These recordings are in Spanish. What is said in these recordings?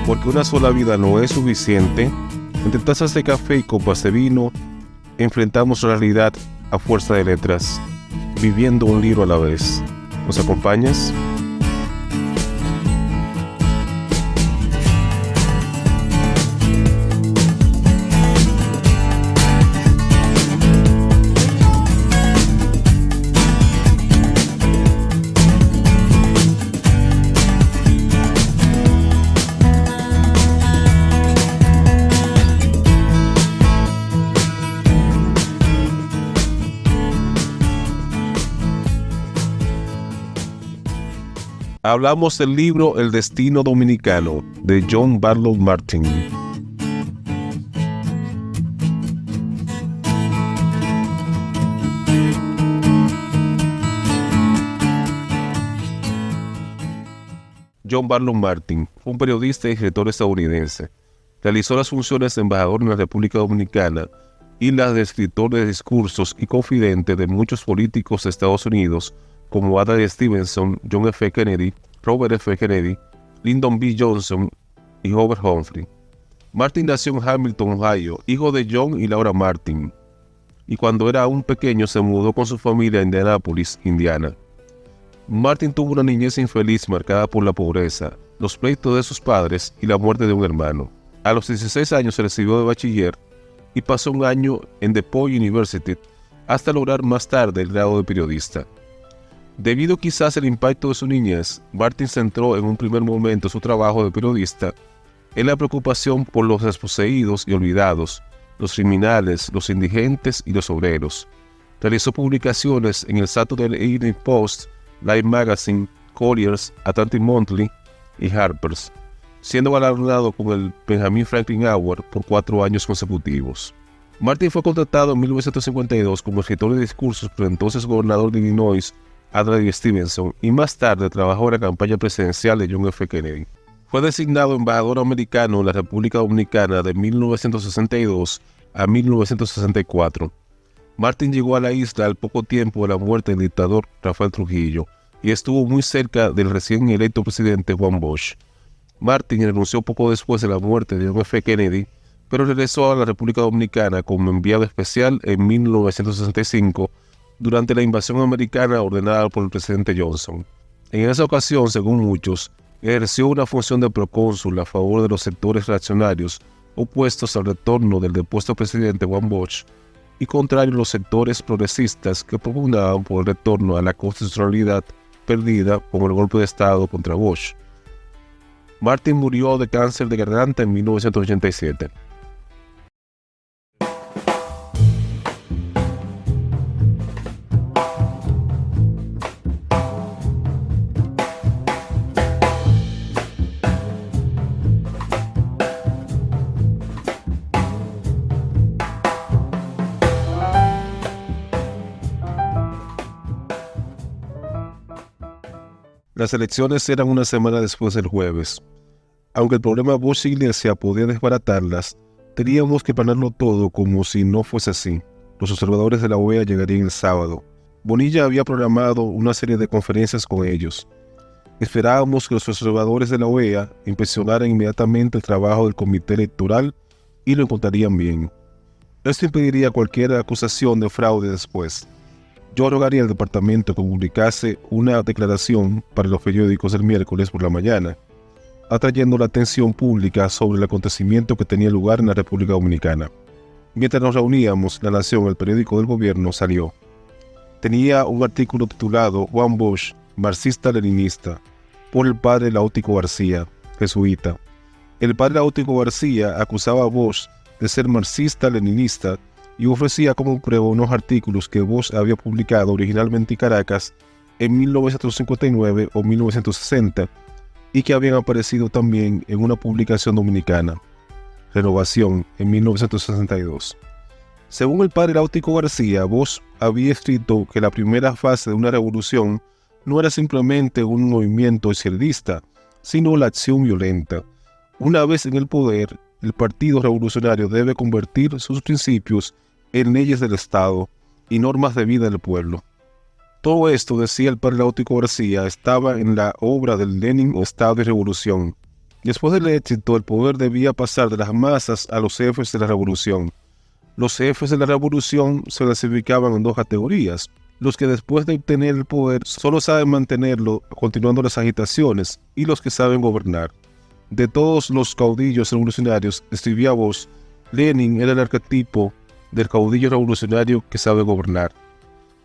Porque una sola vida no es suficiente, entre tazas de café y copas de vino, enfrentamos la realidad a fuerza de letras, viviendo un libro a la vez. ¿Nos acompañas? Hablamos del libro El Destino Dominicano, de John Barlow Martin. John Barlow Martin fue un periodista y escritor estadounidense. Realizó las funciones de embajador en la República Dominicana y las de escritor de discursos y confidente de muchos políticos de Estados Unidos, como Adlai Stevenson, John F. Kennedy, Robert F. Kennedy, Lyndon B. Johnson y Hobart Humphrey. Martin nació en Hamilton, Ohio, hijo de John y Laura Martin, y cuando era aún pequeño se mudó con su familia a Indianápolis, Indiana. Martin tuvo una niñez infeliz marcada por la pobreza, los pleitos de sus padres y la muerte de un hermano. A los 16 años se recibió de bachiller y pasó un año en DePaul University hasta lograr más tarde el grado de periodista. Debido quizás al impacto de su niñez, Martin centró en un primer momento su trabajo de periodista en la preocupación por los desposeídos y olvidados, los criminales, los indigentes y los obreros. Realizó publicaciones en el Saturday Evening Post, Life Magazine, Collier's, Atlantic Monthly y Harper's, siendo galardonado con el Benjamin Franklin Award por 4 años consecutivos. Martin fue contratado en 1952 como escritor de discursos por el entonces gobernador de Illinois, Adlai Stevenson, y más tarde trabajó en la campaña presidencial de John F. Kennedy. Fue designado embajador americano en la República Dominicana de 1962 a 1964. Martin llegó a la isla al poco tiempo de la muerte del dictador Rafael Trujillo y estuvo muy cerca del recién electo presidente Juan Bosch. Martin renunció poco después de la muerte de John F. Kennedy, pero regresó a la República Dominicana como enviado especial en 1965 durante la invasión americana ordenada por el presidente Johnson. En esa ocasión, según muchos, ejerció una función de procónsul a favor de los sectores reaccionarios opuestos al retorno del depuesto presidente Juan Bosch y contrario a los sectores progresistas que propugnaban por el retorno a la constitucionalidad perdida con el golpe de Estado contra Bosch. Martin murió de cáncer de garganta en 1987. Las elecciones eran una semana después del jueves. Aunque el problema Bosch y Iglesia podía desbaratarlas, teníamos que planearlo todo como si no fuese así. Los observadores de la OEA llegarían el sábado. Bonilla había programado una serie de conferencias con ellos. Esperábamos que los observadores de la OEA inspeccionaran inmediatamente el trabajo del comité electoral y lo encontrarían bien. Esto impediría cualquier acusación de fraude después. Yo rogaría al departamento que publicase una declaración para los periódicos el miércoles por la mañana, atrayendo la atención pública sobre el acontecimiento que tenía lugar en la República Dominicana. Mientras nos reuníamos, La Nación, el periódico del gobierno, salió. Tenía un artículo titulado Juan Bosch, marxista-leninista, por el padre Laútico García, jesuita. El padre Laútico García acusaba a Bosch de ser marxista-leninista y ofrecía como prueba unos artículos que Bosch había publicado originalmente en Caracas en 1959 o 1960 y que habían aparecido también en una publicación dominicana, Renovación, en 1962. Según el padre Laútico García, Bosch había escrito que la primera fase de una revolución no era simplemente un movimiento izquierdista, sino la acción violenta. Una vez en el poder, el Partido Revolucionario debe convertir sus principios en leyes del Estado y normas de vida del pueblo. Todo esto, decía el padre Laútico García, estaba en la obra del Lenin, Estado y Revolución, Después del éxito, el poder debía pasar de las masas a los jefes de la revolución. Los jefes de la revolución se clasificaban en dos categorías: los que después de obtener el poder solo saben mantenerlo continuando las agitaciones, y los que saben gobernar. De todos los caudillos revolucionarios, escribía Bosch, Lenin era el arquetipo del caudillo revolucionario que sabe gobernar.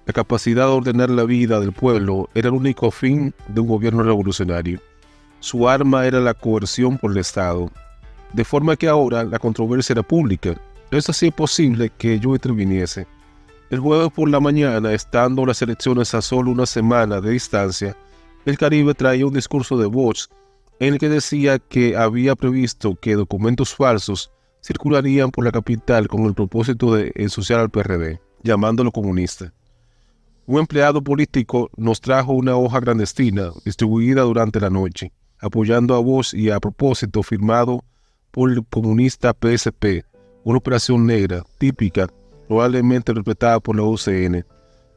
La capacidad de ordenar la vida del pueblo era el único fin de un gobierno revolucionario. Su arma era la coerción por el Estado, de forma que ahora la controversia era pública. Es así posible que yo interviniese. El jueves por la mañana, estando las elecciones a solo una semana de distancia, el Caribe traía un discurso de Bosch en el que decía que había previsto que documentos falsos circularían por la capital con el propósito de ensuciar al PRD, llamándolo comunista. Un empleado político nos trajo una hoja clandestina distribuida durante la noche, apoyando a Bosch y a propósito firmado por el comunista PSP, una operación negra típica, probablemente interpretada por la UCN.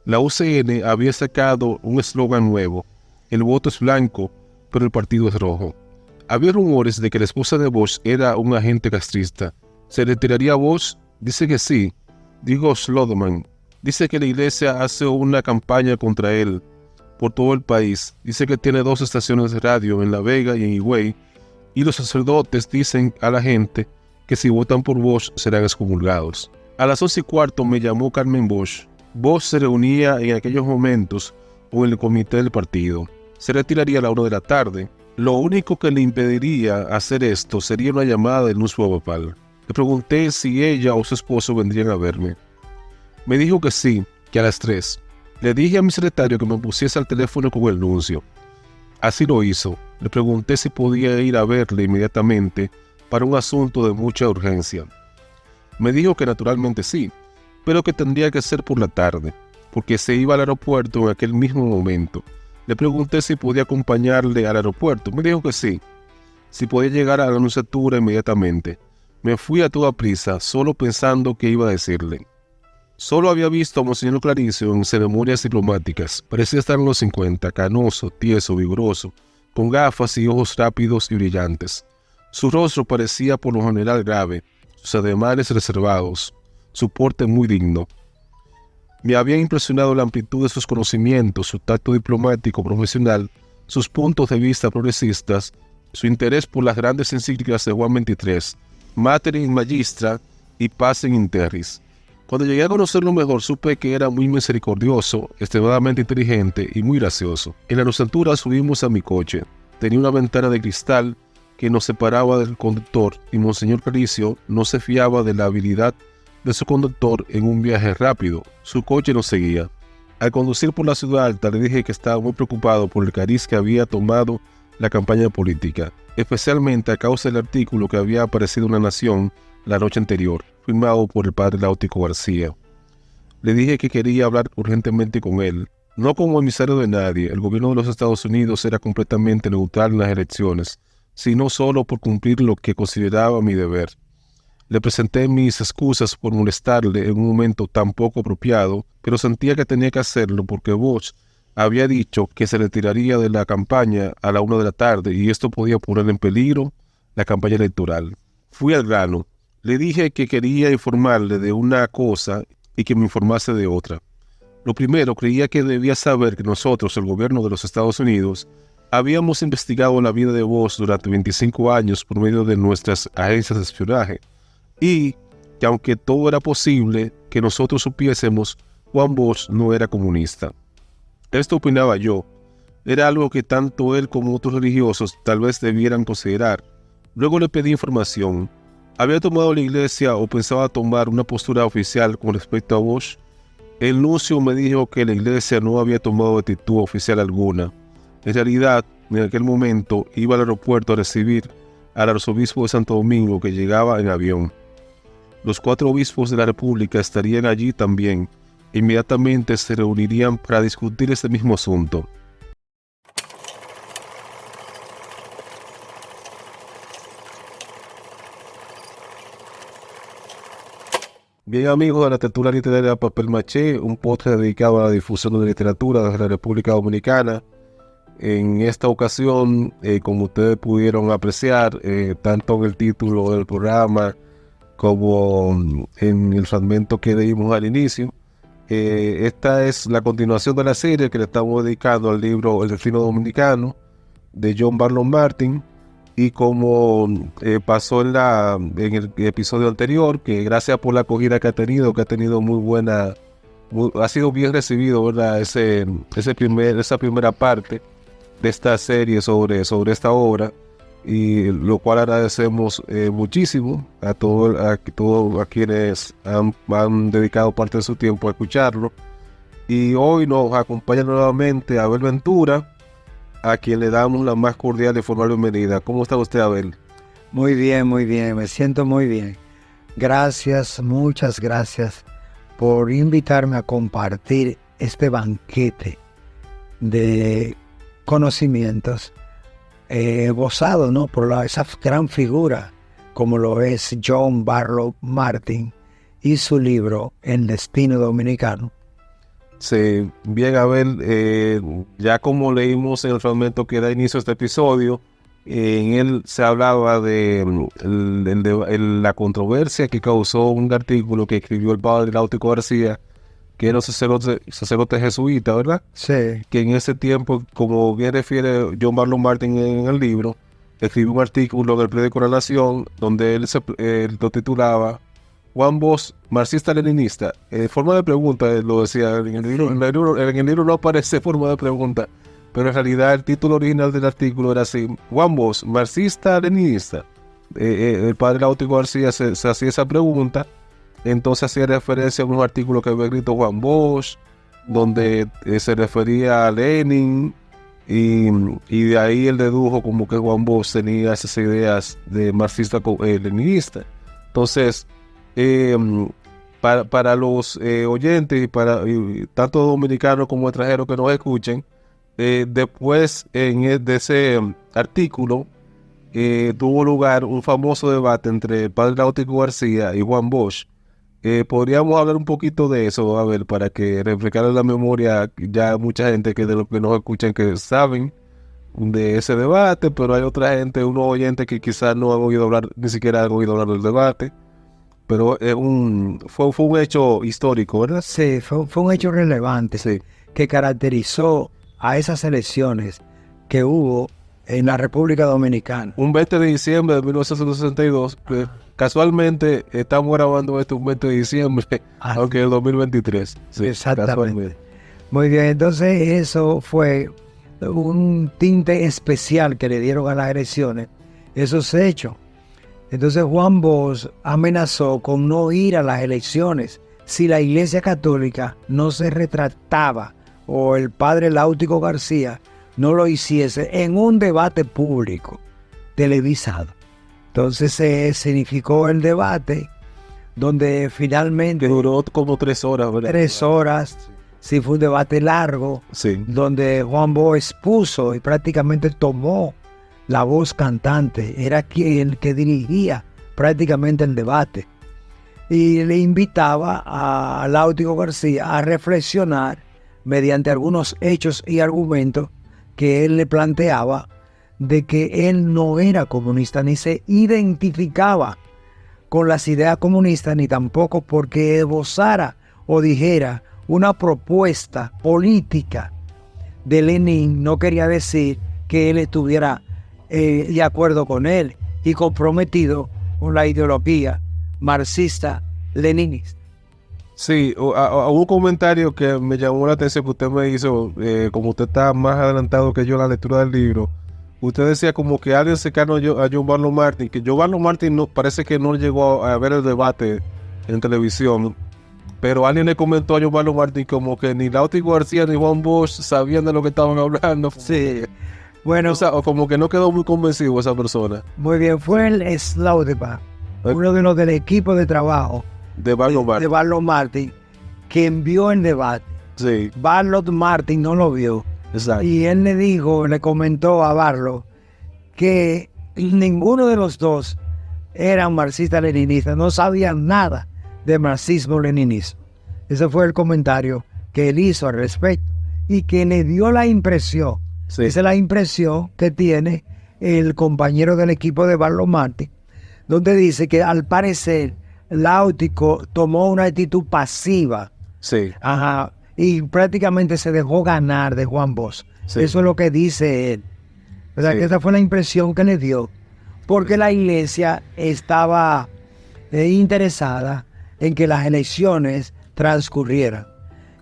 La UCN había sacado un eslogan nuevo: el voto es blanco, pero el partido es rojo. Había rumores de que la esposa de Bosch era un agente castrista. ¿Se retiraría Bosch? Dice que sí. Digo Slodoman. Dice que la iglesia hace una campaña contra él por todo el país. Dice que tiene 2 estaciones de radio en La Vega y en Higüey. Y los sacerdotes dicen a la gente que si votan por Bosch serán excomulgados. A las 11:15 me llamó Carmen Bosch. Bosch se reunía en aquellos momentos con el comité del partido. Se retiraría a la 1 de la tarde. Lo único que le impediría hacer esto sería una llamada del nuncio papal. Le pregunté si ella o su esposo vendrían a verme. Me dijo que sí, que a las 3. Le dije a mi secretario que me pusiese al teléfono con el nuncio. Así lo hizo. Le pregunté si podía ir a verle inmediatamente para un asunto de mucha urgencia. Me dijo que naturalmente sí, pero que tendría que ser por la tarde, porque se iba al aeropuerto en aquel mismo momento. Le pregunté si podía acompañarle al aeropuerto. Me dijo que sí, si podía llegar a la nunciatura inmediatamente. Me fui a toda prisa, solo pensando qué iba a decirle. Solo había visto a Monseñor Claricio en ceremonias diplomáticas. Parecía estar en los 50, canoso, tieso, vigoroso, con gafas y ojos rápidos y brillantes. Su rostro parecía por lo general grave, sus ademanes reservados, su porte muy digno. Me había impresionado la amplitud de sus conocimientos, su tacto diplomático profesional, sus puntos de vista progresistas, su interés por las grandes encíclicas de Juan XXIII, Mater in Magistra y Pacem in Terris. Cuando llegué a conocerlo mejor, supe que era muy misericordioso, extremadamente inteligente y muy gracioso. En la nunciatura subimos a mi coche. Tenía una ventana de cristal que nos separaba del conductor, y Monseñor Claricio no se fiaba de la habilidad de su conductor en un viaje rápido. Su coche nos seguía. Al conducir por la ciudad alta, le dije que estaba muy preocupado por el cariz que había tomado la campaña política, especialmente a causa del artículo que había aparecido en La Nación la noche anterior, firmado por el padre Láutico García. Le dije que quería hablar urgentemente con él, no como emisario de nadie. El gobierno de los Estados Unidos era completamente neutral en las elecciones, sino solo por cumplir lo que consideraba mi deber. Le presenté mis excusas por molestarle en un momento tan poco apropiado, pero sentía que tenía que hacerlo porque Bosch había dicho que se retiraría de la campaña a la 1 de la tarde y esto podía poner en peligro la campaña electoral. Fui al grano. Le dije que quería informarle de una cosa y que me informase de otra. Lo primero, creía que debía saber que nosotros, el gobierno de los Estados Unidos, habíamos investigado la vida de Bosch durante 25 años por medio de nuestras agencias de espionaje, y que aunque todo era posible que nosotros supiésemos, Juan Bosch no era comunista. Esto opinaba yo. Era algo que tanto él como otros religiosos tal vez debieran considerar. Luego le pedí información. ¿Había tomado la iglesia o pensaba tomar una postura oficial con respecto a Bosch? El nuncio me dijo que la iglesia no había tomado actitud oficial alguna. En realidad, en aquel momento iba al aeropuerto a recibir al arzobispo de Santo Domingo, que llegaba en avión. Los 4 obispos de la República estarían allí también. Inmediatamente se reunirían para discutir este mismo asunto. Bien, amigos de la Tertulia Literaria Papel Maché, un podcast dedicado a la difusión de literatura desde la República Dominicana. En esta ocasión, como ustedes pudieron apreciar, tanto en el título del programa como en el fragmento que leímos al inicio, esta es la continuación de la serie que le estamos dedicando al libro El Delfino Dominicano de John Barlow Martin. Y como pasó en el episodio anterior, que gracias por la acogida que ha tenido muy buena, ha sido bien recibido, ¿verdad? Esa primera parte de esta serie sobre esta obra, y lo cual agradecemos muchísimo a todos a quienes han dedicado parte de su tiempo a escucharlo. Y hoy nos acompaña nuevamente Abel Ventura, a quien le damos la más cordial y formal bienvenida. ¿Cómo está usted, Abel? Muy bien, me siento muy bien. Gracias, muchas gracias por invitarme a compartir este banquete de conocimientos gozado, ¿no?, por esa gran figura como lo es John Barlow Martin y su libro El Destino Dominicano. Sí, bien, Abel, ya como leímos en el fragmento que da inicio a este episodio, en él se hablaba de la controversia que causó un artículo que escribió el padre Láutico García, que era un sacerdote jesuita, ¿verdad? Sí. Que en ese tiempo, como bien refiere John Barlow Martin en el libro, escribió un artículo en el periódico La Nación, donde él lo titulaba Juan Bosch, marxista-leninista. Forma de pregunta, lo decía en el libro. En el libro no aparece forma de pregunta, pero en realidad el título original del artículo era así: Juan Bosch, marxista-leninista. El padre Láutico García se hacía esa pregunta, entonces hacía referencia a un artículo que había escrito Juan Bosch, donde se refería a Lenin, y de ahí él dedujo como que Juan Bosch tenía esas ideas de marxista-leninista. Entonces, para los oyentes y tanto dominicanos como extranjeros que nos escuchen, después de ese artículo tuvo lugar un famoso debate entre el padre Láutico García y Juan Bosch. Podríamos hablar un poquito de eso, a ver, para que refrescar en la memoria ya mucha gente que de los que nos escuchan que saben de ese debate, pero hay otra gente, unos oyentes que quizás no han oído hablar, ni siquiera han oído hablar del debate. Pero fue un hecho histórico, ¿verdad? Sí, fue un hecho relevante, sí, que caracterizó a esas elecciones que hubo en la República Dominicana. Un 20 de diciembre de 1962, casualmente estamos grabando esto un 20 de diciembre, aunque el 2023. Sí, exactamente. Muy bien, entonces eso fue un tinte especial que le dieron a las elecciones, esos hechos. Entonces Juan Bosch amenazó con no ir a las elecciones si la Iglesia Católica no se retrataba o el padre Láutico García no lo hiciese en un debate público televisado. Entonces se significó el debate, donde finalmente... Que duró como 3 horas, ¿verdad? 3 horas, sí, fue un debate largo, sí, donde Juan Bosch expuso y prácticamente tomó la voz cantante, era el que dirigía prácticamente el debate. Y le invitaba a Láutico García a reflexionar mediante algunos hechos y argumentos que él le planteaba de que él no era comunista, ni se identificaba con las ideas comunistas, ni tampoco porque esbozara o dijera una propuesta política de Lenin, no quería decir que él estuviera de acuerdo con él y comprometido con la ideología marxista-leninista. Sí, un comentario que me llamó la atención que usted me hizo, como usted está más adelantado que yo en la lectura del libro. Usted decía como que alguien cercano a John Barlow Martin, que John Barlow Martin parece que no llegó a ver el debate en televisión, pero alguien le comentó a John Barlow Martin como que ni Láutico García ni Juan Bosch sabían de lo que estaban hablando. Sí. Bueno, o sea, como que no quedó muy convencido esa persona. Muy bien, fue el Slaudebar, uno de los del equipo de trabajo de Barlow Martin, que envió el debate. Sí. Barlow Martin no lo vio. Exacto. Y él le comentó a Barlow que ninguno de los dos eran marxistas-leninistas, no sabían nada de marxismo-leninismo. Ese fue el comentario que él hizo al respecto y que le dio la impresión Sí. Esa es la impresión que tiene el compañero del equipo de Barlow Martin, donde dice que al parecer Láutico tomó una actitud pasiva, Sí. ajá, y prácticamente se dejó ganar de Juan Bosch. Sí. Eso es lo que dice él. O sea, Sí. que esa fue la impresión que le dio, porque la iglesia estaba interesada en que las elecciones transcurrieran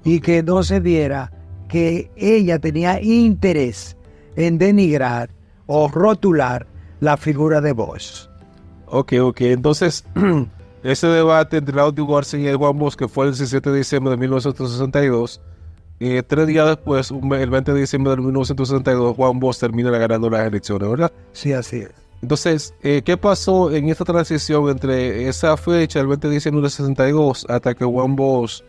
y que no se viera que ella tenía interés en denigrar o rotular la figura de Bosch. Ok. Entonces, ese debate entre Láutico García y Juan Bosch, que fue el 17 de diciembre de 1962, 3 días después, el 20 de diciembre de 1962, Juan Bosch termina ganando las elecciones, ¿verdad? Sí, así es. Entonces, ¿qué pasó en esta transición entre esa fecha, el 20 de diciembre del 62, hasta que Juan Bosch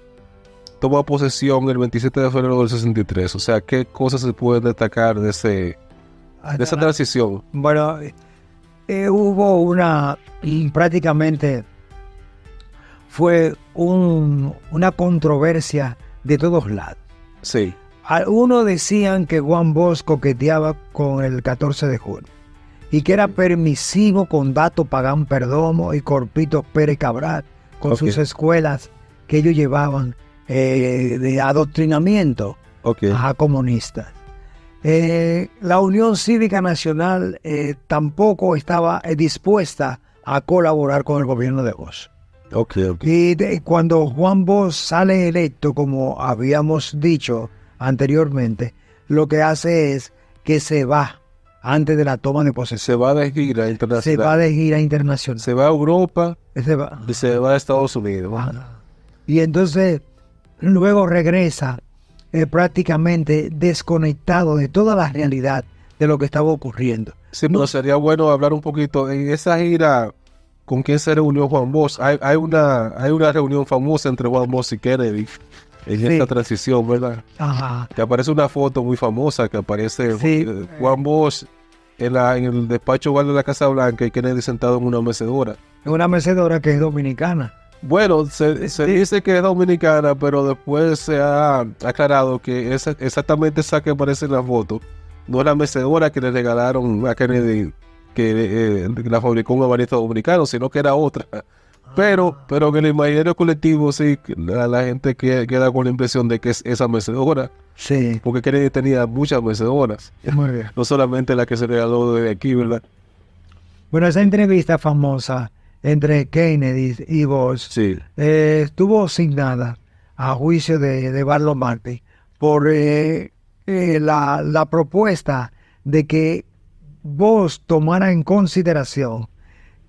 toma posesión el 27 de febrero del 63? O sea, ¿qué cosas se pueden destacar de esa transición? Bueno, hubo prácticamente fue una controversia de todos lados. Sí. Algunos decían que Juan Bosch coqueteaba con el 14 de junio y que era permisivo con Dato Pagán Perdomo y Corpito Pérez Cabral con sus escuelas que ellos llevaban de adoctrinamiento a comunistas. La Unión Cívica Nacional tampoco estaba dispuesta a colaborar con el gobierno de Bosch. Y cuando Juan Bosch sale electo, como habíamos dicho anteriormente, lo que hace es que se va antes de la toma de posesión. Se va de gira internacional. Se va de gira internacional. Se va a Europa y se va a Estados Unidos. Y entonces luego regresa prácticamente desconectado de toda la realidad de lo que estaba ocurriendo. Sí, pero sería bueno hablar un poquito en esa gira. ¿Con quién se reunió Juan Bosch? Hay una reunión famosa entre Juan Bosch y Kennedy en esta transición, ¿verdad? Ajá. Que aparece una foto muy famosa que aparece Juan Bosch en el despacho oval de la Casa Blanca y Kennedy sentado en una mecedora. En una mecedora que es dominicana. Bueno, se dice que es dominicana, pero después se ha aclarado que exactamente esa que aparece en la foto no es la mecedora que le regalaron a Kennedy, que la fabricó un ebanista dominicano, sino que era otra. Pero en el imaginario colectivo sí, la gente queda con la impresión de que es esa mecedora. Sí. Porque Kennedy tenía muchas mecedoras. Muy bien. No solamente la que se regaló desde aquí, ¿verdad? Bueno, esa entrevista famosa entre Kennedy y Bosch estuvo asignada a juicio de Barlow Martin por la propuesta de que Bosch tomara en consideración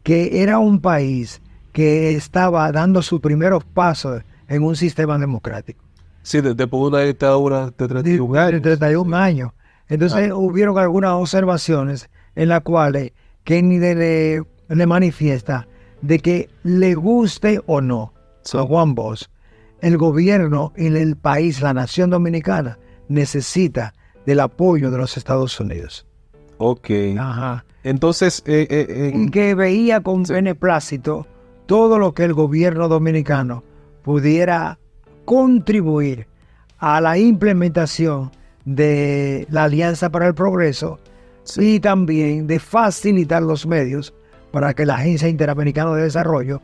que era un país que estaba dando sus primeros pasos en un sistema democrático. Sí, después de una dictadura de 31 años. De 31 años. Entonces hubieron algunas observaciones en las cuales Kennedy le manifiesta de que le guste o no a Juan Bosch, el gobierno y el país, la nación dominicana, necesita del apoyo de los Estados Unidos. Ajá. Entonces, que veía con beneplácito todo lo que el gobierno dominicano pudiera contribuir a la implementación de la Alianza para el Progreso y también de facilitar los medios para que la Agencia Interamericana de Desarrollo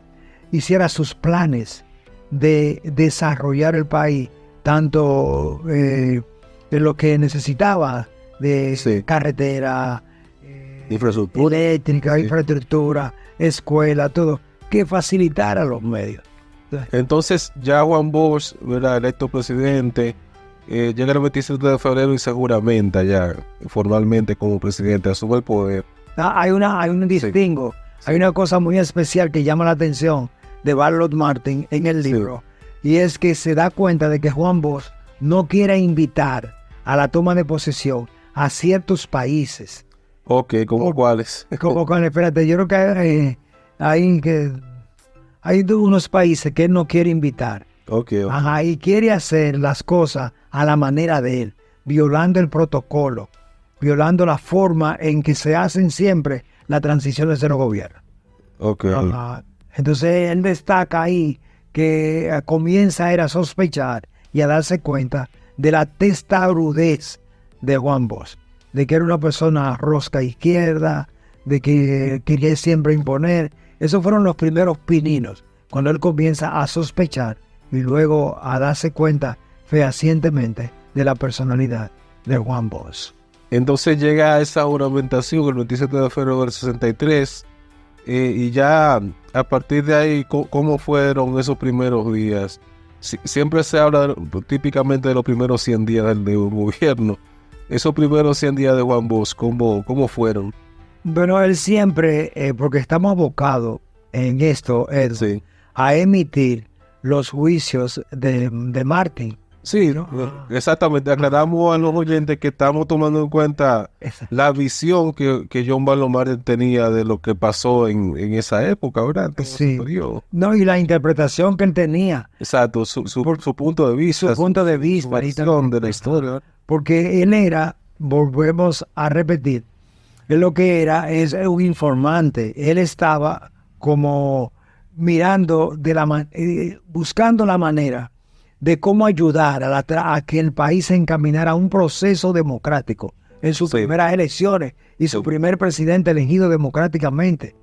hiciera sus planes de desarrollar el país, tanto en lo que necesitaba de carretera, infraestructura eléctrica, infraestructura, escuela, todo, que facilitara los medios. Entonces ya Juan Bosch, ¿verdad?, electo presidente, llega el 27 de febrero y seguramente ya formalmente como presidente asume el poder. Hay un distingo, hay una cosa muy especial que llama la atención de Barlow Martin en el libro, y es que se da cuenta de que Juan Bosch no quiere invitar a la toma de posesión a ciertos países. ¿Cómo cuáles? Espérate, yo creo que hay unos países que él no quiere invitar. Ajá, y quiere hacer las cosas a la manera de él, violando el protocolo, violando la forma en que se hacen siempre las transiciones de los gobiernos. Entonces él destaca ahí que comienza a sospechar y a darse cuenta de la testarudez de Juan Bosch. de que era una persona rosca izquierda, de que quería siempre imponer. Esos fueron los primeros pininos, cuando él comienza a sospechar y luego a darse cuenta fehacientemente de la personalidad de Juan Bosch. Entonces llega esa juramentación el 27 de febrero del 63 y ya a partir de ahí, ¿cómo fueron esos primeros días? Siempre se habla típicamente de los primeros 100 días de un gobierno. Esos primeros 100 días de Juan Bosch, ¿cómo fueron? Bueno, él siempre, porque estamos abocados en esto, Ed, Sí. a emitir los juicios de Martin. Sí, ¿no? Exactamente. Aclaramos a los oyentes que estamos tomando en cuenta la visión que John Barlow Martin tenía de lo que pasó en esa época, ¿verdad? Sí. No, y la interpretación que él tenía. Exacto, su punto de vista. Su punto de vista. Su visión de la historia. Porque él era, volvemos a repetir, él lo que era es un informante. Él estaba como mirando, buscando la manera de cómo ayudar a que el país se encaminara a un proceso democrático en sus primeras elecciones y su primer presidente elegido democráticamente.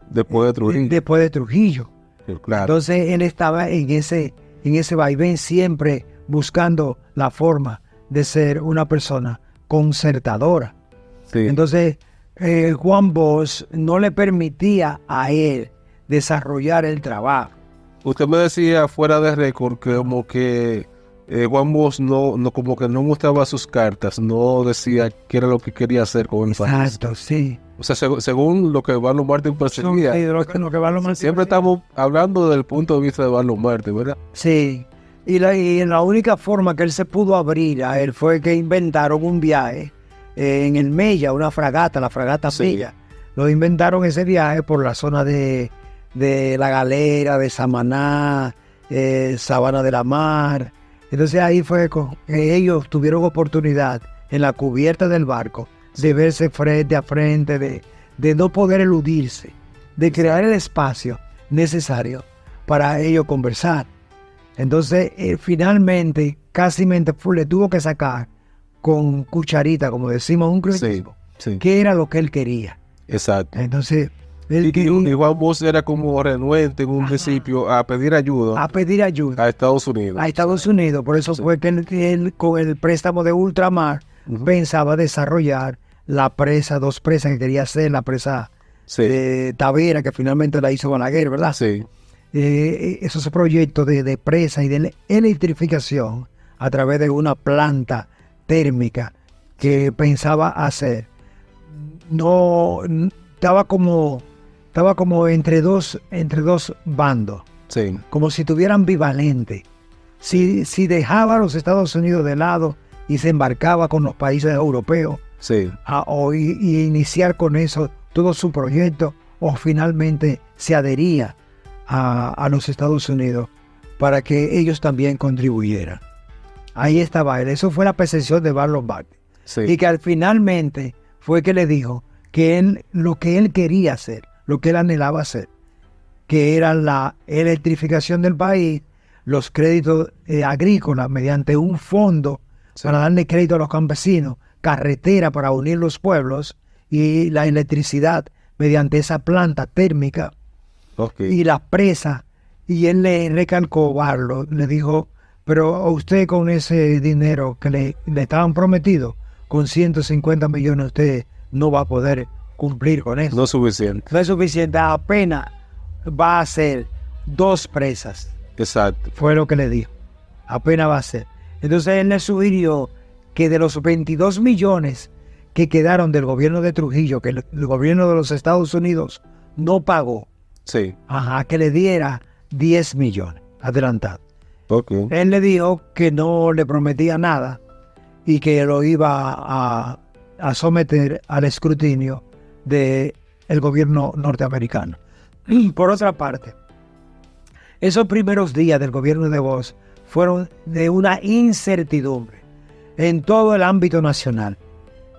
Después de Trujillo. Sí, claro. Entonces él estaba en ese vaivén siempre buscando la forma de ser una persona concertadora. Sí. Entonces Juan Bosch no le permitía a él desarrollar el trabajo. Usted me decía fuera de récord que como que Juan Bosch no como que no mostraba sus cartas, no decía qué era lo que quería hacer con el país. Exacto, sí. O sea, según lo que Barlow Martin percibía. Sí, lo que Barlow Martin siempre estamos hablando del punto de vista de Barlow Martin, ¿verdad? Sí. Y la única forma que él se pudo abrir a él fue que inventaron un viaje en el Mella, una fragata, la fragata Mella. Lo inventaron ese viaje por la zona de La Galera, de Samaná, Sabana de la Mar. Entonces ahí fue que ellos tuvieron oportunidad en la cubierta del barco de verse frente a frente, de no poder eludirse, de crear el espacio necesario para ellos conversar. Entonces finalmente casi le tuvo que sacar con cucharita, como decimos, un crucismo, que era lo que él quería. Exacto. Entonces y Juan Bosch era como renuente en un principio a pedir ayuda. A Estados Unidos. A Estados Unidos. Por eso fue que él, con el préstamo de ultramar, pensaba desarrollar dos presas que quería hacer, la presa de Tavera, que finalmente la hizo Balaguer, ¿verdad? Sí. Esos proyectos de presa y de electrificación a través de una planta térmica que pensaba hacer. No, estaba como entre dos bandos, como si estuviera ambivalente. Si dejaba a los Estados Unidos de lado y se embarcaba con los países europeos, y iniciar con eso todo su proyecto, o finalmente se adhería a los Estados Unidos para que ellos también contribuyeran. Ahí estaba él. Eso fue la percepción de Barlow Martin. Y que finalmente fue que le dijo que lo que él quería hacer, lo que él anhelaba hacer, que era la electrificación del país, los créditos agrícolas mediante un fondo para darle crédito a los campesinos, carretera para unir los pueblos y la electricidad mediante esa planta térmica y la presa. Y él le recalcó, Barlow, le dijo, pero a usted con ese dinero que le estaban prometidos, con 150 millones usted no va a poder cumplir con eso. No es suficiente. No es suficiente, apenas va a hacer 2 presas. Exacto. Fue lo que le dijo, apenas va a ser. Entonces él le sugirió que de los 22 millones que quedaron del gobierno de Trujillo, que el gobierno de los Estados Unidos no pagó, que le diera 10 millones adelantado. Él le dijo que no le prometía nada y que lo iba a someter al escrutinio del gobierno norteamericano. Por otra parte, esos primeros días del gobierno de Bosch fueron de una incertidumbre en todo el ámbito nacional.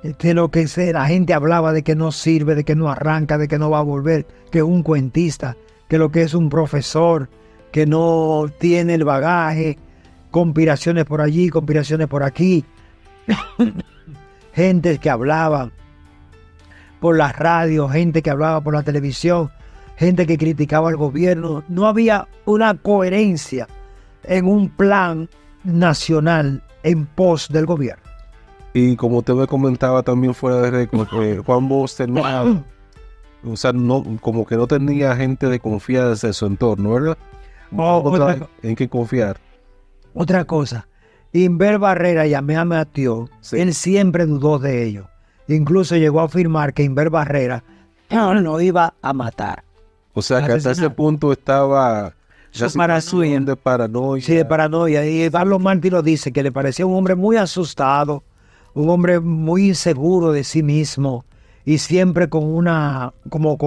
De lo que la gente hablaba de que no sirve, de que no arranca, de que no va a volver, que es un cuentista, que lo que es un profesor, que no tiene el bagaje, conspiraciones por allí, conspiraciones por aquí. gente que hablaba por la radio, gente que hablaba por la televisión, gente que criticaba al gobierno. No había una coherencia en un plan nacional en pos del gobierno. Y como te me comentaba también fuera de récord, Juan Bosch tenía, o sea, no, como que no tenía gente de confianza en su entorno, ¿verdad? ¿En qué confiar? Otra cosa, Inver Barrera y Amea Mateo, Sí. él siempre dudó de ellos. Incluso llegó a afirmar que Inver Barrera no iba a matar. O sea, que hasta ese Asesinar. punto estaba ya Su paranoia. de paranoia. Sí, de paranoia. Y Carlos Martí lo dice, que le parecía un hombre muy asustado, un hombre muy inseguro de sí mismo y siempre con una, como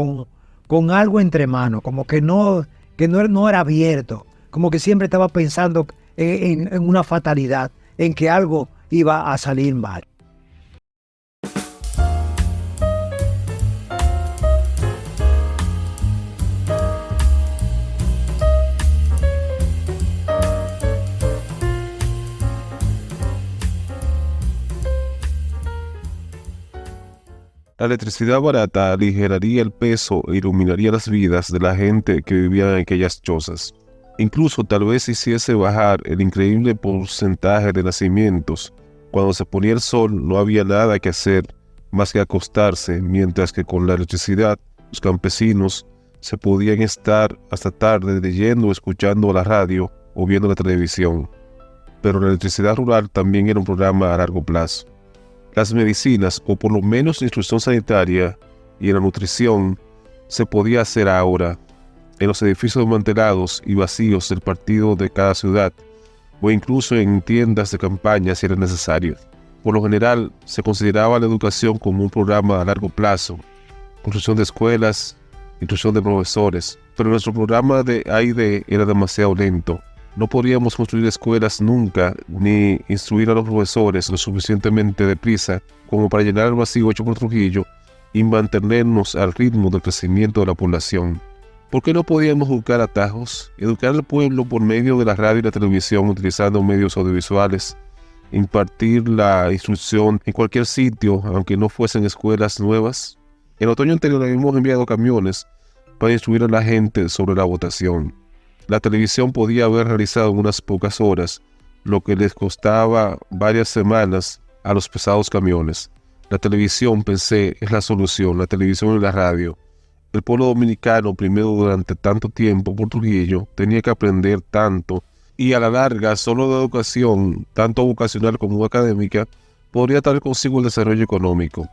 con algo entre manos, como no era abierto, como que siempre estaba pensando en una fatalidad, en que algo iba a salir mal. La electricidad barata aligeraría el peso e iluminaría las vidas de la gente que vivía en aquellas chozas. Incluso tal vez hiciese bajar el increíble porcentaje de nacimientos. Cuando se ponía el sol no había nada que hacer más que acostarse, mientras que con la electricidad los campesinos se podían estar hasta tarde leyendo o escuchando la radio o viendo la televisión. Pero la electricidad rural también era un programa a largo plazo. Las medicinas, o por lo menos la instrucción sanitaria y la nutrición, se podía hacer ahora, en los edificios desmantelados y vacíos del partido de cada ciudad, o incluso en tiendas de campaña si era necesario. Por lo general, se consideraba la educación como un programa a largo plazo, construcción de escuelas, instrucción de profesores, pero nuestro programa de A&D era demasiado lento. No podíamos construir escuelas nunca, ni instruir a los profesores lo suficientemente deprisa como para llenar el vacío hecho por Trujillo y mantenernos al ritmo del crecimiento de la población. ¿Por qué no podíamos buscar atajos? Educar al pueblo por medio de la radio y la televisión utilizando medios audiovisuales, impartir la instrucción en cualquier sitio, aunque no fuesen escuelas nuevas. En otoño anterior habíamos enviado camiones para instruir a la gente sobre la votación. La televisión podía haber realizado en unas pocas horas lo que les costaba varias semanas a los pesados camiones. La televisión, pensé, es la solución, la televisión y la radio. El pueblo dominicano, primero durante tanto tiempo por Trujillo, tenía que aprender tanto y a la larga, solo de educación, tanto vocacional como académica, podría traer consigo el desarrollo económico.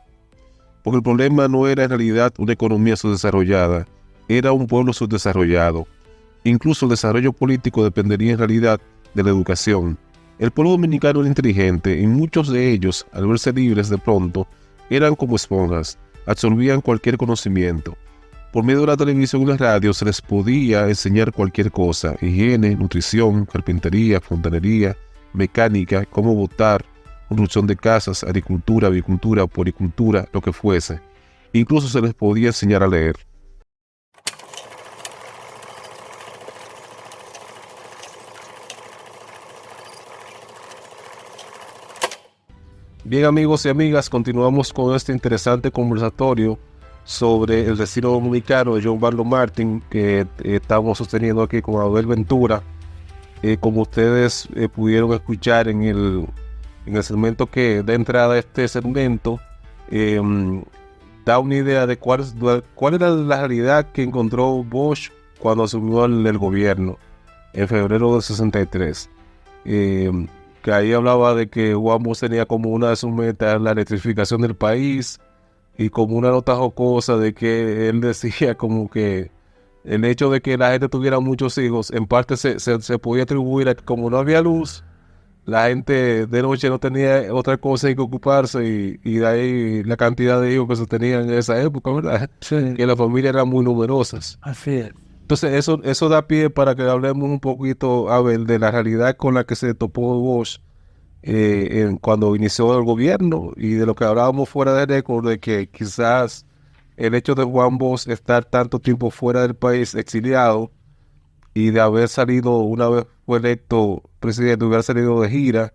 Porque el problema no era en realidad una economía subdesarrollada, era un pueblo subdesarrollado. Incluso el desarrollo político dependería en realidad de la educación. El pueblo dominicano era inteligente y muchos de ellos, al verse libres de pronto, eran como esponjas, absorbían cualquier conocimiento. Por medio de la televisión y la radio se les podía enseñar cualquier cosa: higiene, nutrición, carpintería, fontanería, mecánica, cómo votar, construcción de casas, agricultura, avicultura, poricultura, lo que fuese. Incluso se les podía enseñar a leer. Bien, amigos y amigas, continuamos con este interesante conversatorio sobre el destino dominicano de John Barlow Martin que estamos sosteniendo aquí con Abel Ventura. Como ustedes pudieron escuchar en el segmento que da entrada a este segmento, da una idea de cuál era la realidad que encontró Bosch cuando asumió el gobierno en febrero del 63. Que ahí hablaba de que Juan Bosch tenía como una de sus metas la electrificación del país, y como una nota jocosa de que él decía como que el hecho de que la gente tuviera muchos hijos en parte se podía atribuir a que como no había luz, la gente de noche no tenía otra cosa en que ocuparse, y de ahí la cantidad de hijos que se tenían en esa época, ¿verdad? Sí. Que las familias eran muy numerosas. Así es. Entonces eso da pie para que hablemos un poquito, Abel, de la realidad con la que se topó Bosch cuando inició el gobierno, y de lo que hablábamos fuera de récord, de que quizás el hecho de Juan Bosch estar tanto tiempo fuera del país, exiliado, y de haber salido, una vez fue electo presidente, hubiera salido de gira,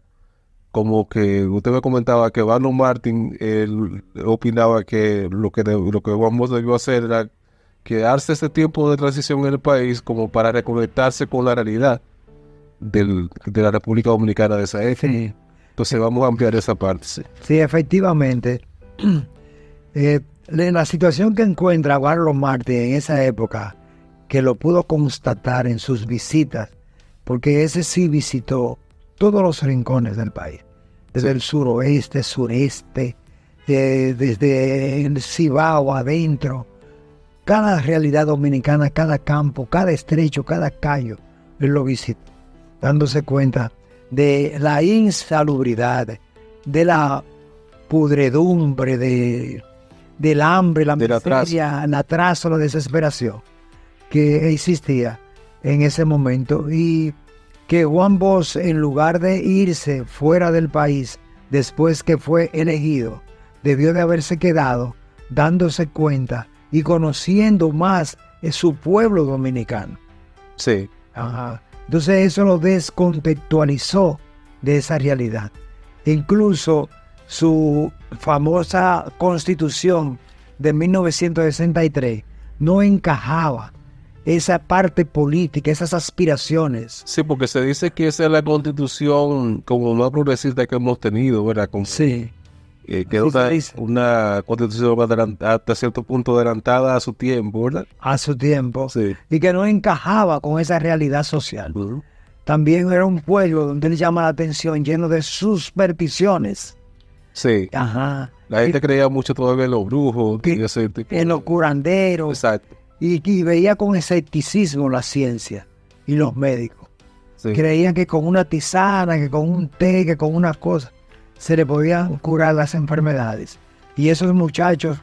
como que usted me comentaba que Barlow Martin, él opinaba que lo que Juan Bosch debió hacer era quedarse ese tiempo de transición en el país como para reconectarse con la realidad de la República Dominicana de esa época. Sí, Entonces vamos a ampliar esa parte. sí, efectivamente. La situación que encuentra Barlow Martin en esa época, que lo pudo constatar en sus visitas, porque ese sí visitó todos los rincones del país, desde el suroeste, sureste, desde el Cibao adentro, cada realidad dominicana, cada campo, cada estrecho, cada callo, él lo visitó, dándose cuenta de la insalubridad, de la pudredumbre, del hambre, la miseria, el atraso, la desesperación que existía en ese momento, y que Juan Bosch, en lugar de irse fuera del país después que fue elegido, debió de haberse quedado dándose cuenta y conociendo más su pueblo dominicano. Sí. Ajá. Entonces eso lo descontextualizó de esa realidad. Incluso su famosa Constitución de 1963 no encajaba esa parte política, esas aspiraciones. Sí, porque se dice que esa es la constitución como más progresista que hemos tenido, ¿verdad? Sí. Que es una constitución hasta cierto punto adelantada a su tiempo, ¿verdad? A su tiempo. Sí. Y que no encajaba con esa realidad social. También era un pueblo donde él llama la atención, lleno de supersticiones. Sí. Ajá. La gente creía mucho todavía en los brujos. En los curanderos. Exacto. Y veía con escepticismo la ciencia y los médicos. Sí. Creían que con una tisana, que con un té, que con unas cosas, se le podían curar las enfermedades. Y esos muchachos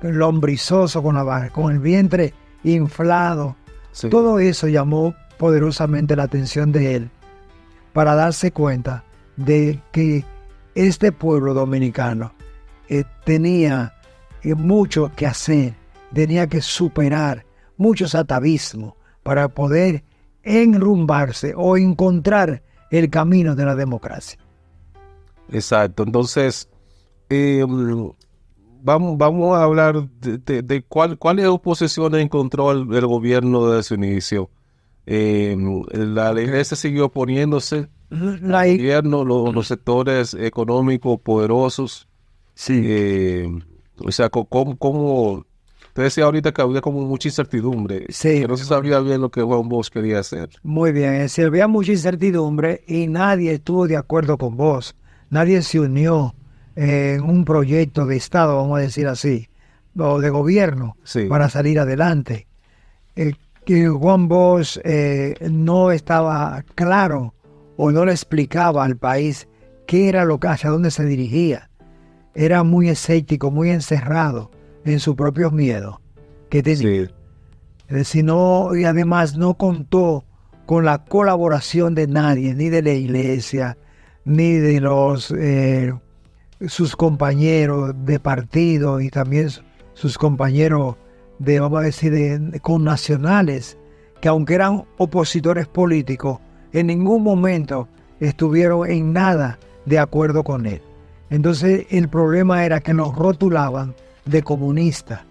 lombrizosos, con el vientre inflado, Sí. todo eso llamó poderosamente la atención de él, para darse cuenta de que este pueblo dominicano tenía mucho que hacer, tenía que superar muchos atavismos para poder enrumbarse o encontrar el camino de la democracia. Exacto. Entonces, vamos a hablar de cuáles oposiciones encontró el gobierno desde su inicio. La iglesia siguió oponiéndose al gobierno, los sectores económicos poderosos. Sí. O sea, ¿cómo? Usted decía ahorita que había como mucha incertidumbre, Sí. que no se sabía bien lo que Juan Bosch quería hacer. Muy bien, es decir, había mucha incertidumbre y nadie estuvo de acuerdo con vos. Nadie se unió en un proyecto de Estado, vamos a decir así, o de gobierno, Sí. para salir adelante. Que Juan Bosch no estaba claro o no le explicaba al país qué era lo que, hacia dónde se dirigía. Era muy escéptico, muy encerrado en sus propios miedos que tenía. Sí. Es decir, y además no contó con la colaboración de nadie, ni de la iglesia, ni de sus compañeros de partido y también sus compañeros vamos a decir, connacionales, que aunque eran opositores políticos, en ningún momento estuvieron en nada de acuerdo con él. Entonces el problema era que nos rotulaban de comunista,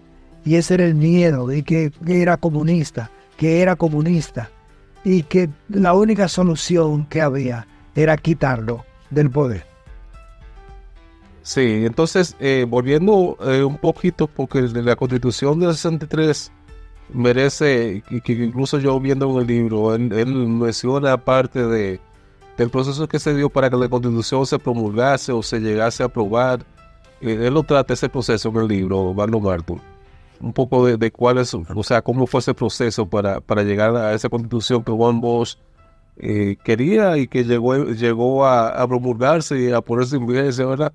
y ese era el miedo de que era comunista, y que la única solución que había era quitarlo del poder. Sí, entonces, volviendo un poquito, porque la Constitución del 63 merece, que incluso yo viendo en el libro, él menciona parte del proceso que se dio para que la Constitución se promulgase o se llegase a aprobar. Él lo trata ese proceso en el libro, Barlow Martin. Un poco de cuál es, o sea, cómo fue ese proceso para llegar a esa Constitución que Juan Bosch quería y que llegó a promulgarse y a ponerse en vigencia, ¿verdad?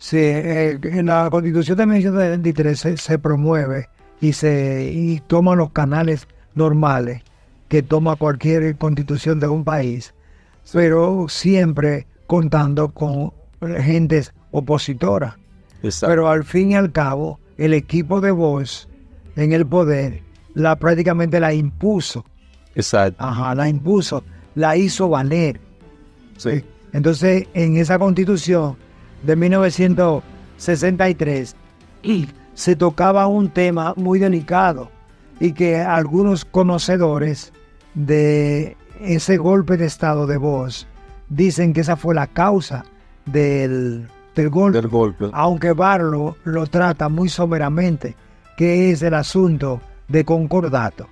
Sí, en la Constitución de 1923 se promueve y toma los canales normales que toma cualquier constitución de un país, pero siempre contando con gentes opositoras. Exacto. Pero al fin y al cabo, el equipo de Bosch en el poder prácticamente la impuso. Exacto. Ajá, la impuso, la hizo valer. Sí. Entonces, en esa constitución de 1963 se tocaba un tema muy delicado y que algunos conocedores de ese golpe de estado de Bosch dicen que esa fue la causa del golpe, aunque Barlow lo trata muy someramente, que es el asunto de concordato.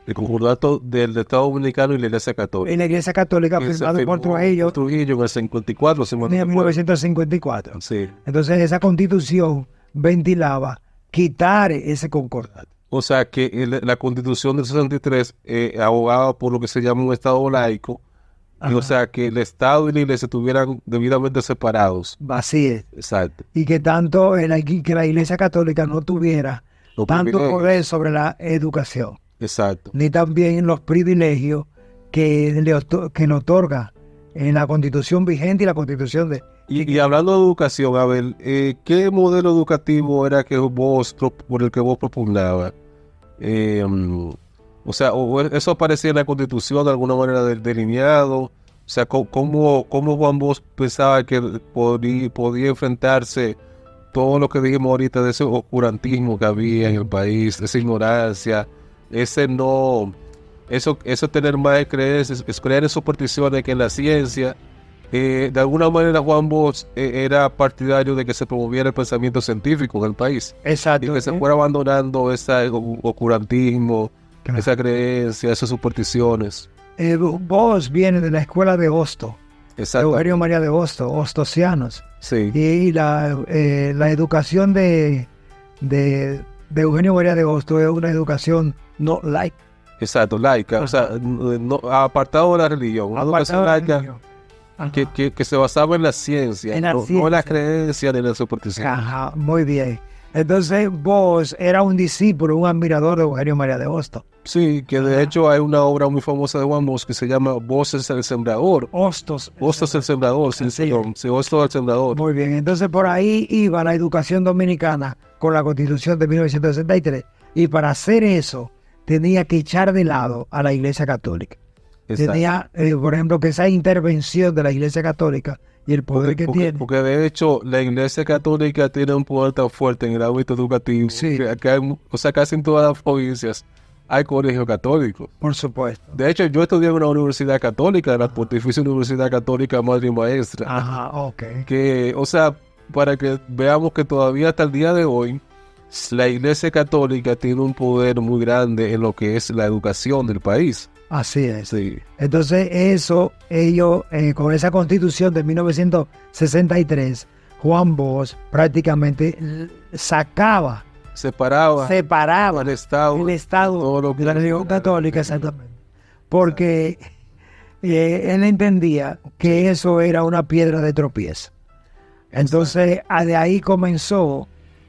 El concordato del Estado Dominicano y la Iglesia Católica. En la Iglesia Católica, firmado por Trujillo. Trujillo en el 54, en 1954. Sí. Entonces esa constitución ventilaba quitar ese concordato. O sea que la constitución del 63 abogaba por lo que se llama un Estado laico. Y, o sea que el Estado y la Iglesia estuvieran debidamente separados. Así es. Exacto. Y que tanto que la Iglesia Católica no tuviera tanto poder sobre la educación. Exacto. Ni también los privilegios que le otorga en la constitución vigente y la constitución de... Y hablando de educación, Abel, ¿qué modelo educativo era por el que vos propugnabas? O sea, ¿eso aparecía en la constitución de alguna manera delineado? O sea, ¿cómo Juan Bosch pensaba que podía enfrentarse todo lo que dijimos ahorita de ese oscurantismo que había en el país, esa ignorancia, eso tener más creencias, creer en supersticiones que en la ciencia? De alguna manera Juan Bosch era partidario de que se promoviera el pensamiento científico en el país. Exacto. Y que se fuera abandonando ese oscurantismo, claro, esa creencia, esas supersticiones. Bosch viene de la escuela de Hosto, de Eugenio María de Hosto, hostosianos. Sí. Y la educación de Eugenio María de Hosto es una educación no laica. Exacto, laica. O sea, apartado de la religión. Una educación laica que se basaba en la ciencia, no en la creencia ni en la superstición. Ajá, muy bien. Entonces Bosch era un discípulo, un admirador de Eugenio María de Hosto. Sí, que de hecho hay una obra muy famosa de Juan Bosch que se llama Bosch es el sembrador. Hostos el sembrador, sí, Hostos el sembrador. Muy bien, entonces por ahí iba la educación dominicana con la Constitución de 1963 y para hacer eso tenía que echar de lado a la Iglesia Católica. Exacto. Tenía, por ejemplo, que esa intervención de la Iglesia Católica y el poder que tiene. Porque de hecho la Iglesia Católica tiene un poder tan fuerte en el ámbito educativo, sí, que hay, o sea, casi en todas las provincias hay colegios católicos. Por supuesto. De hecho, yo estudié en una universidad católica, la Pontificia Universidad Católica Madre y Maestra. Ajá, ok. Que, o sea, para que veamos que todavía hasta el día de hoy la Iglesia Católica tiene un poder muy grande en lo que es la educación del país. Así es. Sí. Entonces ellos, con esa constitución de 1963, Juan Bosch prácticamente separaba el Estado todo lo que de la religión católica, exactamente. Porque él entendía que eso era una piedra de tropiezo. Entonces de ahí comenzó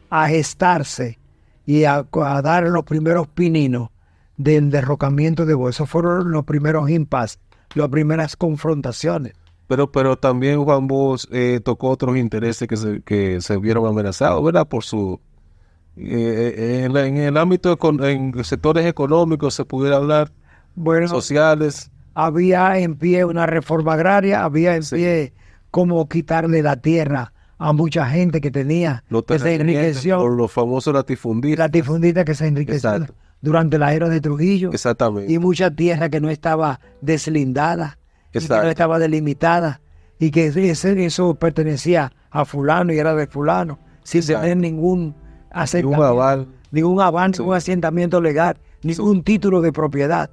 a gestarse y a dar los primeros pininos del derrocamiento de Bosch. Esos fueron los primeros impases, las primeras confrontaciones. Pero también Juan Bosch tocó otros intereses que se vieron amenazados, ¿verdad? Por su... en el ámbito, en sectores económicos se pudiera hablar, bueno, sociales. Había en pie una reforma agraria, había en pie cómo quitarle la tierra a mucha gente que tenía, que se enriqueció. Por los famosos latifundistas. Latifundistas que se enriqueció. Exacto. Durante la era de Trujillo. Exactamente. Y mucha tierra que no estaba deslindada, y que no estaba delimitada, y que eso pertenecía a fulano y era de fulano, sin tener ningún aval, ningún asentamiento legal, ningún título de propiedad.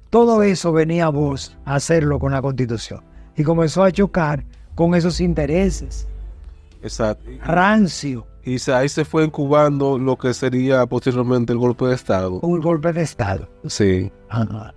Todo eso venía Bosch a hacerlo con la Constitución. Y comenzó a chocar con esos intereses. Exacto. Rancio. Y ahí se fue incubando lo que sería posteriormente el golpe de Estado. Un golpe de Estado. Sí. Ajá.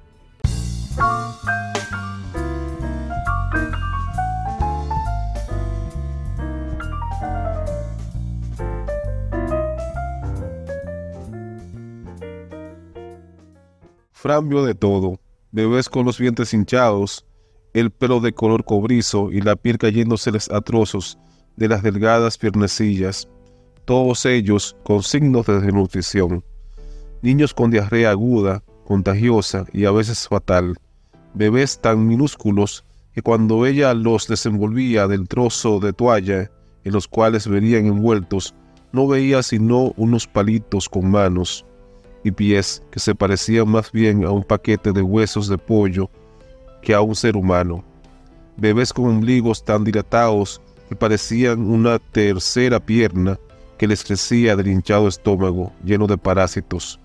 Fran vio de todo: bebés con los vientres hinchados, el pelo de color cobrizo y la piel cayéndoseles a trozos de las delgadas piernecillas, todos ellos con signos de desnutrición. Niños con diarrea aguda, contagiosa y a veces fatal. Bebés tan minúsculos que cuando ella los desenvolvía del trozo de toalla en los cuales venían envueltos, no veía sino unos palitos con manos y pies que se parecían más bien a un paquete de huesos de pollo que a un ser humano. Bebés con ombligos tan dilatados que parecían una tercera pierna que les crecía del hinchado estómago lleno de parásitos.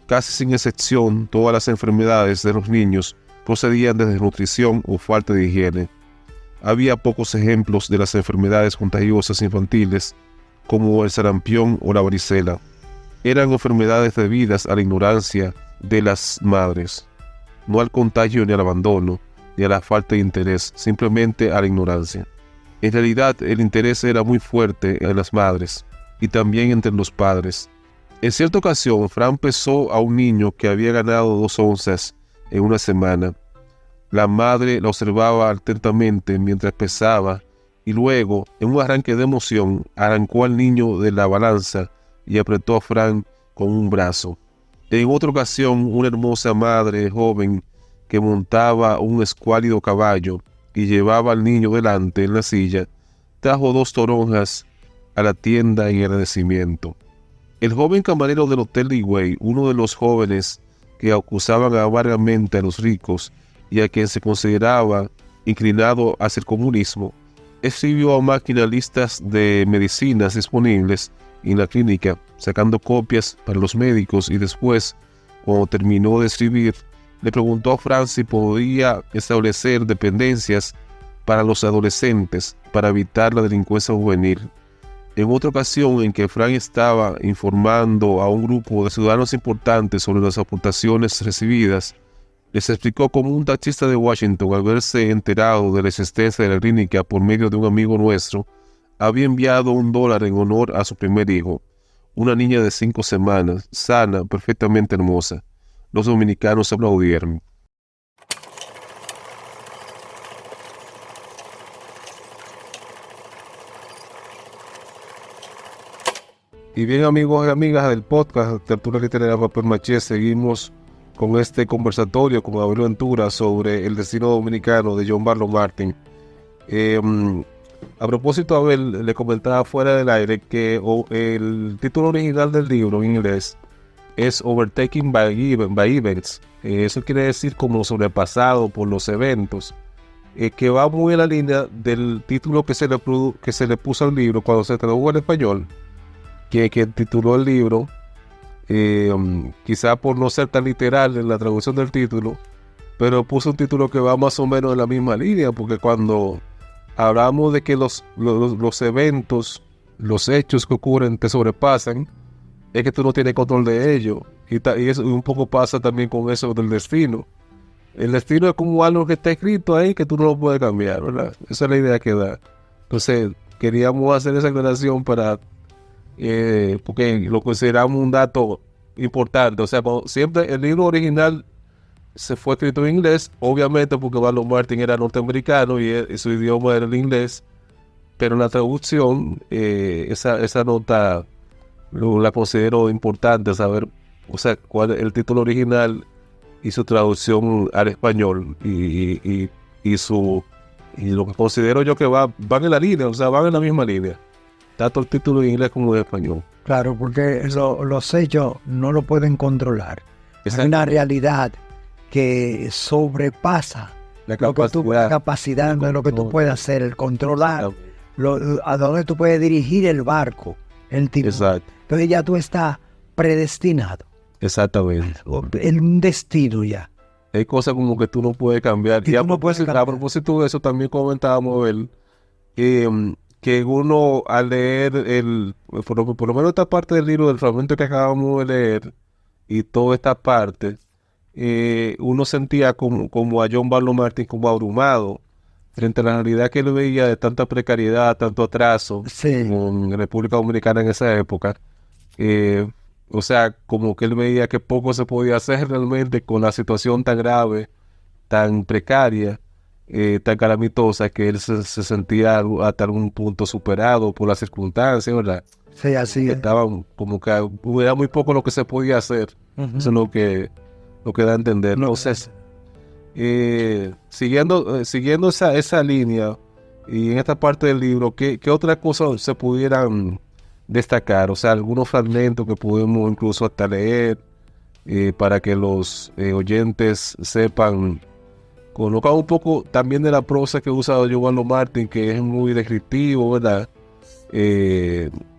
Casi sin excepción, todas las enfermedades de los niños procedían de desnutrición o falta de higiene. Había pocos ejemplos de las enfermedades contagiosas infantiles, como el sarampión o la varicela. Eran enfermedades debidas a la ignorancia de las madres, no al contagio ni al abandono, ni a la falta de interés, simplemente a la ignorancia. En realidad, el interés era muy fuerte en las madres y también entre los padres. En cierta ocasión, Fran pesó a un niño que había ganado 2 onzas en una semana. La madre la observaba atentamente mientras pesaba y luego, en un arranque de emoción, arrancó al niño de la balanza y apretó a Fran con un brazo. En otra ocasión, una hermosa madre joven que montaba un escuálido caballo y llevaba al niño delante en la silla, trajo 2 toronjas a la tienda en agradecimiento. El joven camarero del Hotel Ligüey, uno de los jóvenes que acusaban amargamente a los ricos y a quien se consideraba inclinado hacia el comunismo, escribió a máquina listas de medicinas disponibles en la clínica, sacando copias para los médicos, y después, cuando terminó de escribir, le preguntó a Fran si podía establecer dependencias para los adolescentes para evitar la delincuencia juvenil. En otra ocasión en que Fran estaba informando a un grupo de ciudadanos importantes sobre las aportaciones recibidas, les explicó cómo un taxista de Washington, al verse enterado de la existencia de la clínica por medio de un amigo nuestro, había enviado $1 en honor a su primer hijo, una niña de 5 semanas, sana, perfectamente hermosa. Los dominicanos aplaudieron. Y bien, amigos y amigas del podcast Tertulia Literaria Papel Maché, seguimos con este conversatorio con Abel Ventura sobre el destino dominicano de John Barlow Martin. A propósito, Abel le comentaba fuera del aire que el título original del libro en inglés es Overtaken by Events. Eso quiere decir como sobrepasado por los eventos, que va muy en la línea del título que se le puso al libro cuando se tradujo al español, que tituló el libro, quizá por no ser tan literal en la traducción del título, pero puso un título que va más o menos en la misma línea, porque cuando hablamos de que los eventos, los hechos que ocurren te sobrepasan, es que tú no tienes control de ello, y eso un poco pasa también con eso del destino. El destino es como algo que está escrito ahí que tú no lo puedes cambiar, ¿verdad? Esa es la idea que da. Entonces queríamos hacer esa aclaración para porque lo consideramos un dato importante. O sea, siempre el libro original se fue escrito en inglés, obviamente porque Barlow Martin era norteamericano y su idioma era el inglés, pero en la traducción esa nota la considero importante, saber, o sea, cuál es el título original y su traducción al español, y lo que considero yo que van en la línea, o sea, van en la misma línea, tanto el título en inglés como en español. Claro, porque los hechos no lo pueden controlar. Es una realidad que sobrepasa la capacidad de lo que tú puedes hacer, el controlar, a dónde tú puedes dirigir el barco, el tipo. Exacto. Entonces ya tú estás predestinado. Exactamente. En un destino ya. Hay cosas como que tú no puedes cambiar. Y a propósito de eso también comentábamos que uno al leer por lo menos esta parte del libro, del fragmento que acabamos de leer, y toda esta parte, uno sentía como a John Barlow Martin como abrumado frente a la realidad que él veía de tanta precariedad, tanto atraso en República Dominicana en esa época. O sea, como que él veía que poco se podía hacer realmente con la situación tan grave, tan precaria, tan calamitosa, que él se sentía hasta algún punto superado por las circunstancias, ¿verdad? Sí, así es. Estaban como que era muy poco lo que se podía hacer. Eso es lo que da a entender. Entonces, siguiendo esa línea y en esta parte del libro, ¿qué otras cosas se pudieran destacar? O sea, algunos fragmentos que podemos incluso hasta leer para que los oyentes sepan, conozcan un poco también de la prosa que usa Giovanni Martín, que es muy descriptivo, ¿verdad?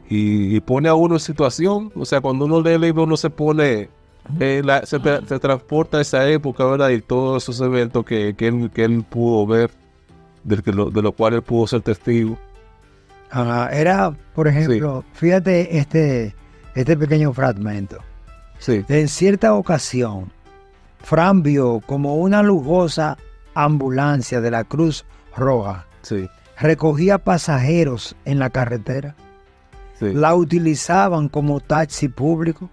Y pone a uno en situación. O sea, cuando uno lee el libro, uno se pone, se transporta a esa época, ¿verdad? Y todos esos eventos que él pudo ver, de lo cual él pudo ser testigo. Era, por ejemplo, fíjate este pequeño fragmento. Sí. En cierta ocasión, Fran vio como una lujosa ambulancia de la Cruz Roja Sí. recogía pasajeros en la carretera. Sí. La utilizaban como taxi público,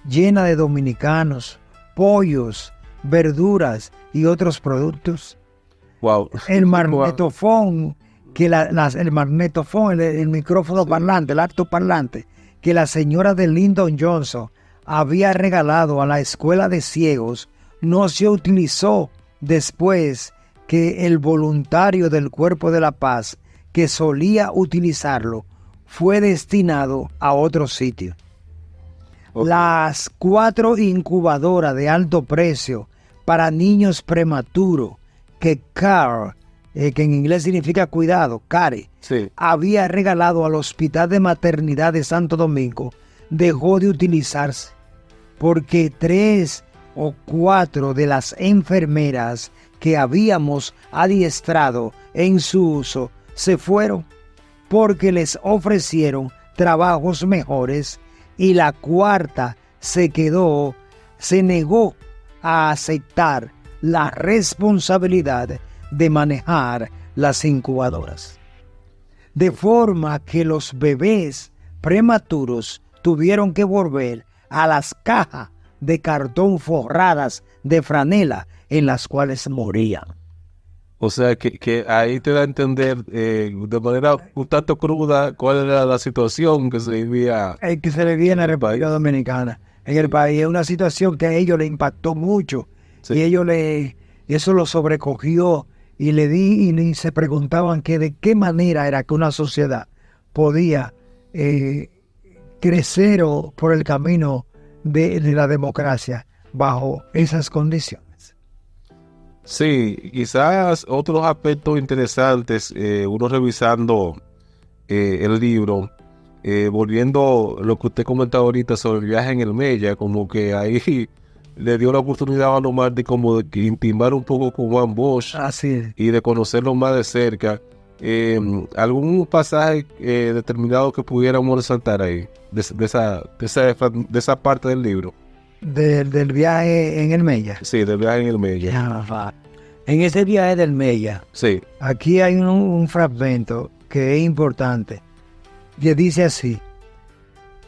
llena de dominicanos, pollos, verduras y otros productos. Wow. El magnetofón, el micrófono parlante, el altoparlante, que la señora de Lyndon Johnson había regalado a la escuela de ciegos, no se utilizó después que el voluntario del Cuerpo de la Paz, que solía utilizarlo, fue destinado a otro sitio. Okay. Las 4 incubadoras de alto precio para niños prematuros que Carl, que en inglés significa cuidado, Care, sí, había regalado al Hospital de Maternidad de Santo Domingo, dejó de utilizarse porque 3 o 4 de las enfermeras que habíamos adiestrado en su uso se fueron porque les ofrecieron trabajos mejores, y la 4ª se negó a aceptar la responsabilidad de manejar las incubadoras. De forma que los bebés prematuros tuvieron que volver a las cajas de cartón forradas de franela en las cuales morían. O sea, que ahí te da a entender de manera un tanto cruda cuál era la situación que se vivía. Que se vivía en la República Dominicana. En el país es una situación que a ellos les impactó mucho. Sí. Y eso lo sobrecogió y se preguntaban que de qué manera era que una sociedad podía crecer por el camino de la democracia bajo esas condiciones. Sí, quizás otros aspectos interesantes, uno revisando el libro, volviendo a lo que usted comentaba ahorita sobre el viaje en el Mella, como que ahí le dio la oportunidad a Omar de como de intimar un poco con Juan Bosch. Así es. Y de conocerlo más de cerca. ¿Algún pasaje determinado que pudiéramos resaltar ahí, de esa parte del libro? Del viaje en el Mella. Sí, del viaje en el Mella. En ese viaje del Mella, sí, aquí hay un fragmento que es importante, que dice así: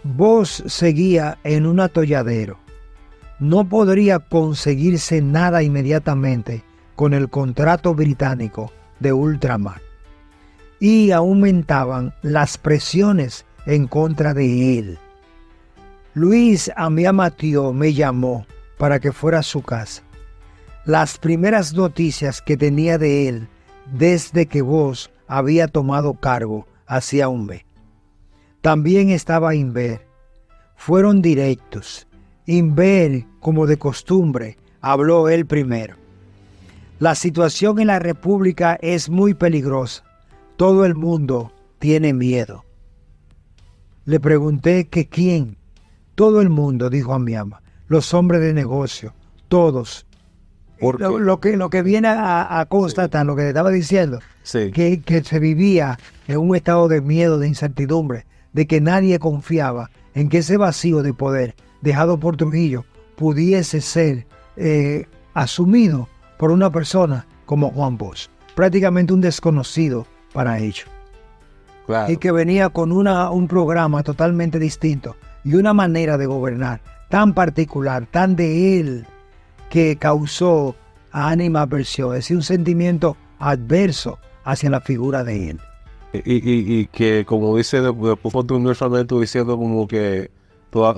Vos seguía en un atolladero. No podría conseguirse nada inmediatamente con el contrato británico de ultramar, y aumentaban las presiones en contra de él. Luis Amiá Mathieu me llamó para que fuera a su casa. Las primeras noticias que tenía de él desde que vos había tomado cargo hacía un mes. También estaba Inver. Fueron directos. Inver, como de costumbre, habló él primero. La situación en la República es muy peligrosa. Todo el mundo tiene miedo. Le pregunté que quién. Todo el mundo, dijo Amiama. Los hombres de negocio, todos. Lo que viene a constatar, sí, lo que te estaba diciendo, sí, que se vivía en un estado de miedo, de incertidumbre, de que nadie confiaba en que ese vacío de poder dejado por Trujillo pudiese ser asumido por una persona como Juan Bosch, prácticamente un desconocido para ellos. Claro. Y que venía con un programa totalmente distinto y una manera de gobernar tan particular, tan de él, que causó animadversión, es decir, un sentimiento adverso hacia la figura de él. Y que, como dice, después continuó el fragmento diciendo como que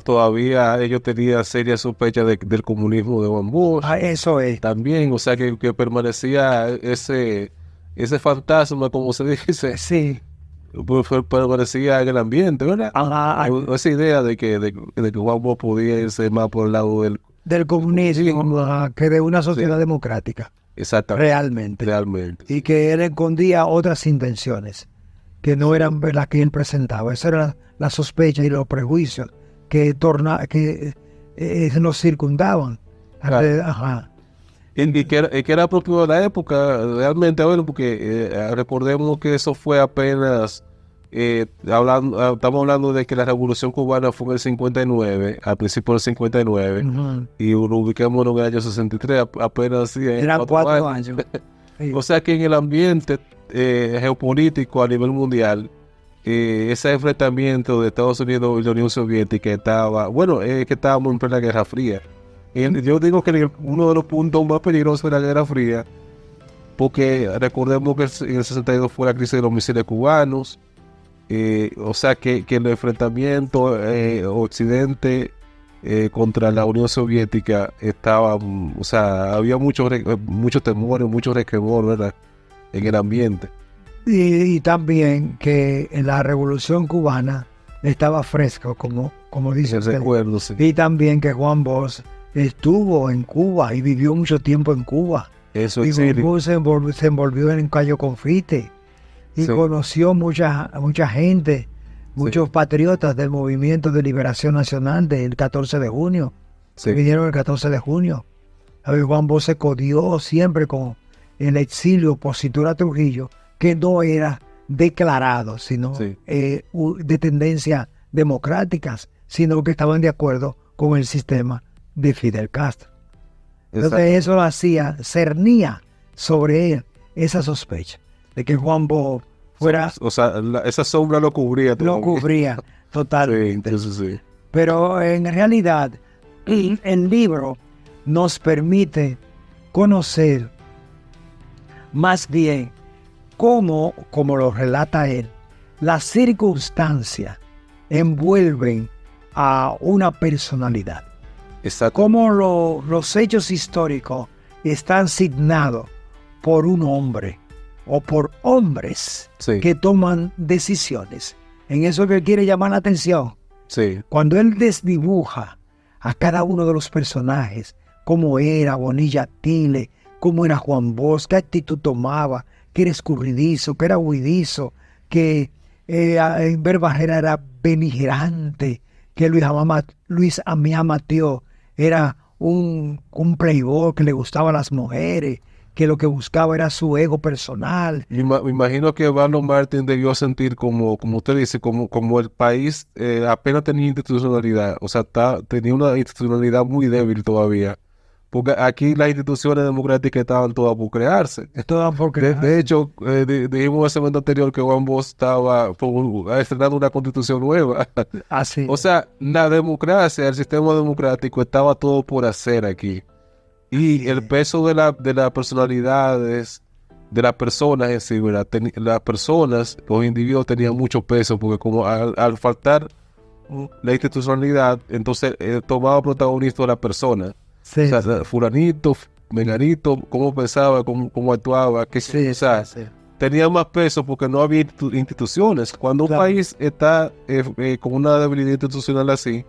todavía ellos tenían serias sospechas del comunismo de Juan Bosch. Eso es. También, o sea, que permanecía ese fantasma, como se dice, Sí. permanecía en el ambiente, ¿verdad? Ajá, Esa idea de que Juan Bosch podía irse más por el lado del comunismo, ajá, que de una sociedad Sí. democrática, exactamente, realmente. realmente. Y que él escondía otras intenciones que no eran las que él presentaba. Esa era la sospecha y los prejuicios que nos circundaban. Claro. Ajá. Y que era propio de la época, realmente, bueno, porque recordemos que eso fue apenas, estamos hablando de que la Revolución Cubana fue en el 59, al principio del 59, Ujú. y lo ubicamos en el año 63, apenas sí, Eran 4 años. Sí. O sea que en el ambiente geopolítico a nivel mundial, ese enfrentamiento de Estados Unidos y la Unión Soviética estaba, bueno, que estábamos en plena Guerra Fría. Yo digo que uno de los puntos más peligrosos de la Guerra Fría, porque recordemos que en el 62 fue la crisis de los misiles cubanos, o sea que el enfrentamiento Occidente contra la Unión Soviética estaba, o sea, había mucho temor, mucho resquemor, ¿verdad? En el ambiente. Y también que en la Revolución Cubana estaba fresco, como dice El usted. recuerdo, sí. Y también que Juan Bosch estuvo en Cuba y vivió mucho tiempo en Cuba. Eso Y es Juan Bosch se envolvió en Cayo Confite y Sí. conoció mucha gente, muchos patriotas del Movimiento de Liberación Nacional del 14 de junio. Sí. Vinieron el 14 de junio. A ver, Juan Bosch se codió siempre con el exilio opositor a Trujillo, que no era declarado, sino Sí. de tendencias democráticas, sino que estaban de acuerdo con el sistema de Fidel Castro. Entonces eso lo hacía, cernía sobre él esa sospecha de que Juan Bosch fuera, O sea, esa sombra lo cubría todo. lo cubría Sí, totalmente. entonces sí. Pero en realidad el libro nos permite conocer más bien cómo, como lo relata él, las circunstancias envuelven a una personalidad. Exacto. Cómo los hechos históricos están signados por un hombre o por hombres Sí. que toman decisiones. En eso que quiere llamar la atención. Sí. Cuando él desdibuja a cada uno de los personajes, cómo era Bonilla Tile, cómo era Juan Bosch, qué actitud tomaba, que era escurridizo, que era huidizo, que Enver Barrera era beligerante, que Luis Amiá Mateo era un playboy que le gustaba a las mujeres, que lo que buscaba era su ego personal. Me imagino que Barlow Martin debió sentir como usted dice, como el país apenas tenía institucionalidad, o sea, tenía una institucionalidad muy débil todavía, porque aquí las instituciones democráticas estaban todas por crearse. Todas porque De hecho, dijimos en el segmento anterior que Juan Bosch estaba estrenando una constitución nueva. así. O sea, la democracia, el sistema democrático estaba todo por hacer aquí. Y Así el es. peso de las personalidades, de las personas en sí, ¿verdad? Las personas, los individuos tenían mucho peso, porque como al faltar la institucionalidad, entonces tomaba protagonismo la persona. Sí, O sea, fulanito, menganito, cómo pensaba, cómo actuaba, sí, o sea, sí. tenía más peso porque no había instituciones. Cuando un Claro. país está con una debilidad institucional así,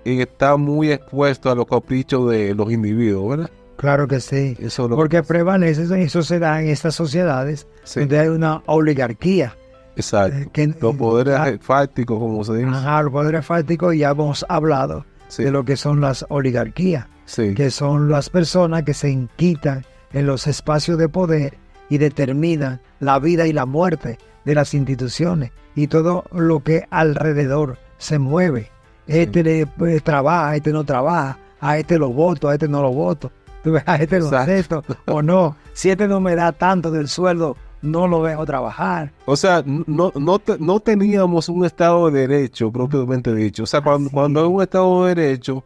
está muy expuesto a los caprichos de los individuos, ¿verdad? Claro que sí. Eso es lo Porque prevalece, eso se da en estas sociedades Sí. donde hay una oligarquía. Exacto. que- Los poderes ah, fácticos, como se dice. Ajá, los poderes fácticos, ya hemos hablado Sí. de lo que son las oligarquías, Sí. que son las personas que se enquitan en los espacios de poder y determinan la vida y la muerte de las instituciones y todo lo que alrededor se mueve. Este trabaja, este no trabaja, a este lo voto, a este no lo voto, tú ves, a este lo Exacto. acepto o no. Si este no me da tanto del sueldo, no lo dejo trabajar. O sea, no teníamos un Estado de Derecho propiamente dicho. O sea, cuando hay un Estado de Derecho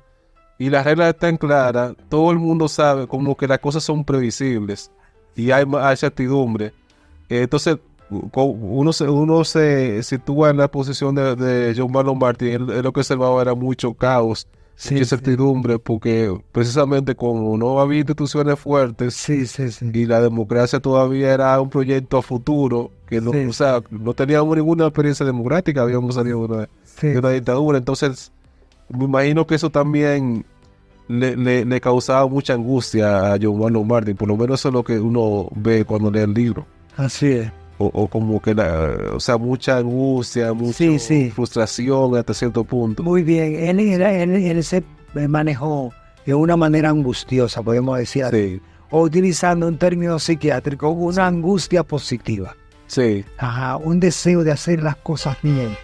y las reglas están claras, todo el mundo sabe como que las cosas son previsibles y hay certidumbre. Entonces, uno se sitúa en la posición de John Marlon Martin. Él lo que observaba era mucho caos, Sí, mucha sí, incertidumbre, porque precisamente como no había instituciones fuertes sí, sí, sí. y la democracia todavía era un proyecto a futuro, que no, Sí, o sea, no teníamos ninguna experiencia democrática, habíamos salido de sí. una dictadura. Entonces, me imagino que eso también le causaba mucha angustia a John Marlon Martin. Por lo menos eso es lo que uno ve cuando lee el libro. Así es. O como que, o sea, mucha angustia, mucha Sí, sí. frustración hasta cierto punto. Muy bien. Él se manejó de una manera angustiosa, podemos decir así. Sí, O utilizando un término psiquiátrico, una angustia positiva. sí, Ajá, un deseo de hacer las cosas bien.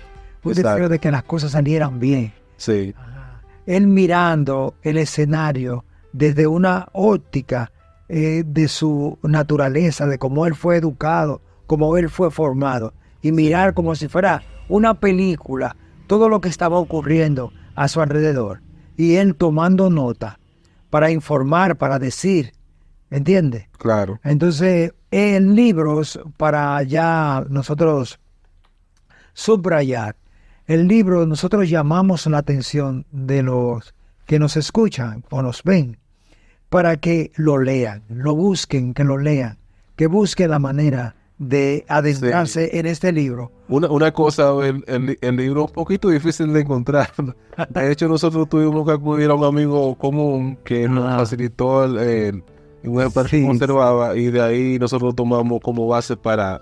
Un Exacto. deseo de que las cosas salieran bien. sí, Ajá. Él mirando el escenario desde una óptica de su naturaleza, de cómo él fue educado, cómo él fue formado, y mirar como si fuera una película todo lo que estaba ocurriendo a su alrededor, y él tomando nota para informar, para decir, ¿entiende? claro. Entonces, en libros, para ya nosotros subrayar, el libro nosotros llamamos la atención de los que nos escuchan o nos ven, para que lo lean, lo busquen, que lo lean, que busquen la manera de adentrarse en este libro. Una cosa, el libro es un poquito difícil de encontrar. De hecho, nosotros tuvimos que acudir a un amigo común que nos facilitó un ejemplar que Sí. conservaba, y de ahí nosotros tomamos como base para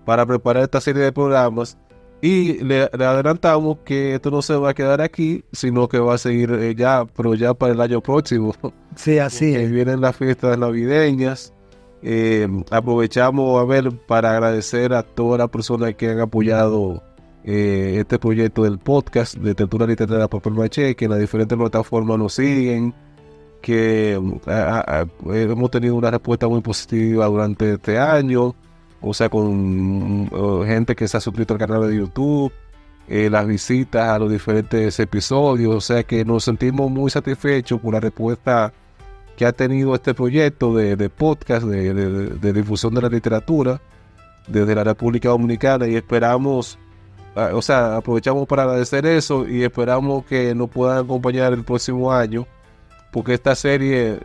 preparar esta serie de programas. Y le adelantamos que esto no se va a quedar aquí, sino que va a seguir pero ya para el año próximo. Sí, así Que es. vienen las fiestas navideñas. Aprovechamos para agradecer a todas las personas que han apoyado este proyecto del podcast de Tertulia Literaria Papel Maché, que en las diferentes plataformas nos siguen, que hemos tenido una respuesta muy positiva durante este año, o sea, con gente que se ha suscrito al canal de YouTube, las visitas a los diferentes episodios, o sea que nos sentimos muy satisfechos por la respuesta que ha tenido este proyecto de podcast, de difusión de la literatura desde la República Dominicana, y esperamos, o sea, aprovechamos para agradecer eso y esperamos que nos puedan acompañar el próximo año, porque esta serie,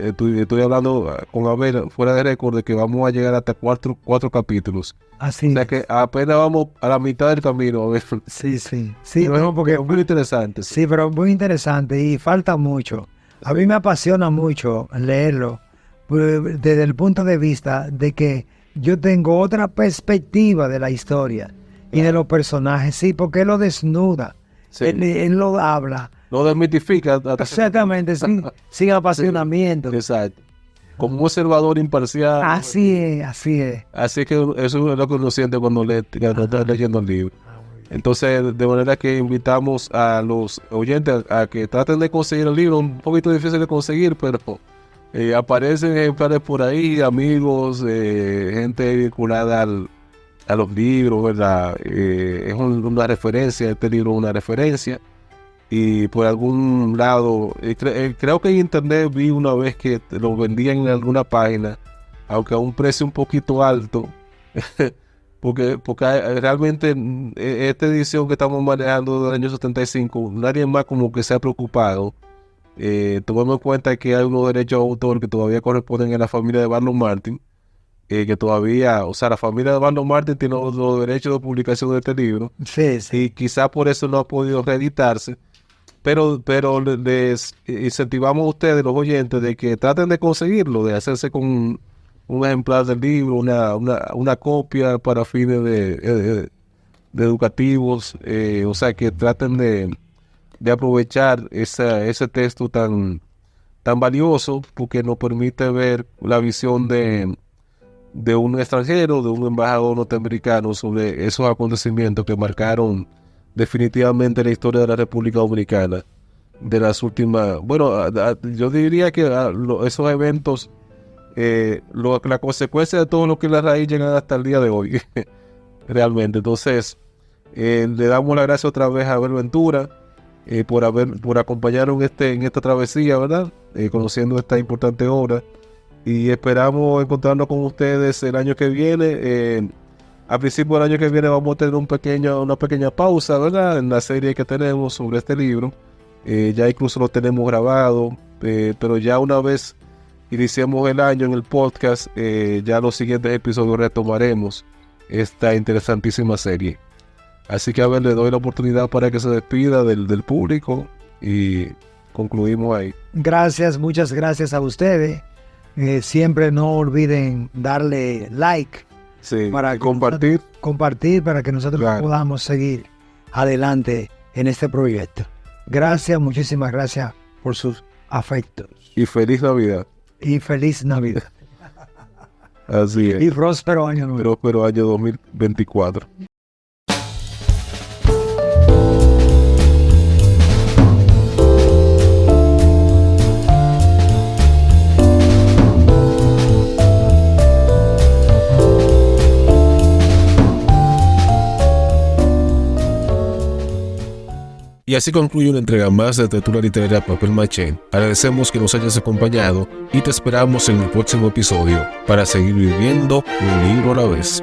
estoy hablando con Abel fuera de récord, de que vamos a llegar hasta cuatro capítulos. Así O sea es. que apenas vamos a la mitad del camino, a ver. Sí, sí. Sí, Pero no, porque es muy interesante. sí, pero muy interesante y falta mucho. A mí me apasiona mucho leerlo desde el punto de vista de que yo tengo otra perspectiva de la historia y de los personajes, sí, porque él lo desnuda, Sí. él lo habla, No desmitifica. exactamente, sin apasionamiento. Exacto. Como un observador imparcial. Así es, así es. Así que eso es lo que uno siente cuando está leyendo el libro. Entonces, de manera que invitamos a los oyentes a que traten de conseguir el libro. Un poquito difícil de conseguir, pero aparecen ejemplares por ahí, amigos, gente vinculada a los libros, ¿verdad? Es una referencia, este libro es una referencia. Y por algún lado, creo que en internet vi una vez que lo vendían en alguna página, aunque a un precio un poquito alto. Porque realmente esta edición que estamos manejando del año 75, nadie más como que se ha preocupado. Tomando en cuenta que hay unos derechos de autor que todavía corresponden a la familia de Barlow Martin, que todavía, o sea, la familia de Barlow Martin tiene los derechos de publicación de este libro, Sí, sí. y quizá por eso no ha podido reeditarse. Pero les incentivamos a ustedes, los oyentes, de que traten de conseguirlo, de hacerse con un ejemplar del libro, una copia para fines de educativos, o sea, que traten de aprovechar ese texto tan valioso, porque nos permite ver la visión de un extranjero, de un embajador norteamericano, sobre esos acontecimientos que marcaron definitivamente la historia de la República Dominicana de las últimas, bueno, yo diría que esos eventos, la consecuencia de todo lo que es la raíz llegan hasta el día de hoy, realmente. Entonces, le damos las gracias otra vez a Abel Ventura por acompañarnos en esta travesía, ¿verdad? Conociendo esta importante obra, y esperamos encontrarnos con ustedes el año que viene. a principio del año que viene vamos a tener una pequeña pausa, ¿verdad? En la serie que tenemos sobre este libro. Ya incluso lo tenemos grabado, pero ya una vez iniciemos el año en el podcast, ya los siguientes episodios retomaremos esta interesantísima serie. Así que a ver, le doy la oportunidad para que se despida del público y concluimos ahí. Gracias, muchas gracias a ustedes. Siempre no olviden darle like. Sí, Para compartir. Compartir para que nosotros Claro. podamos seguir adelante en este proyecto. Gracias, muchísimas gracias por sus afectos. Y feliz Navidad. Y feliz Navidad. Así es. Y próspero año nuevo. Próspero año 2024. Y así concluye una entrega más de Tertulia Literaria Papel Maché. Agradecemos que nos hayas acompañado y te esperamos en el próximo episodio para seguir viviendo un libro a la vez.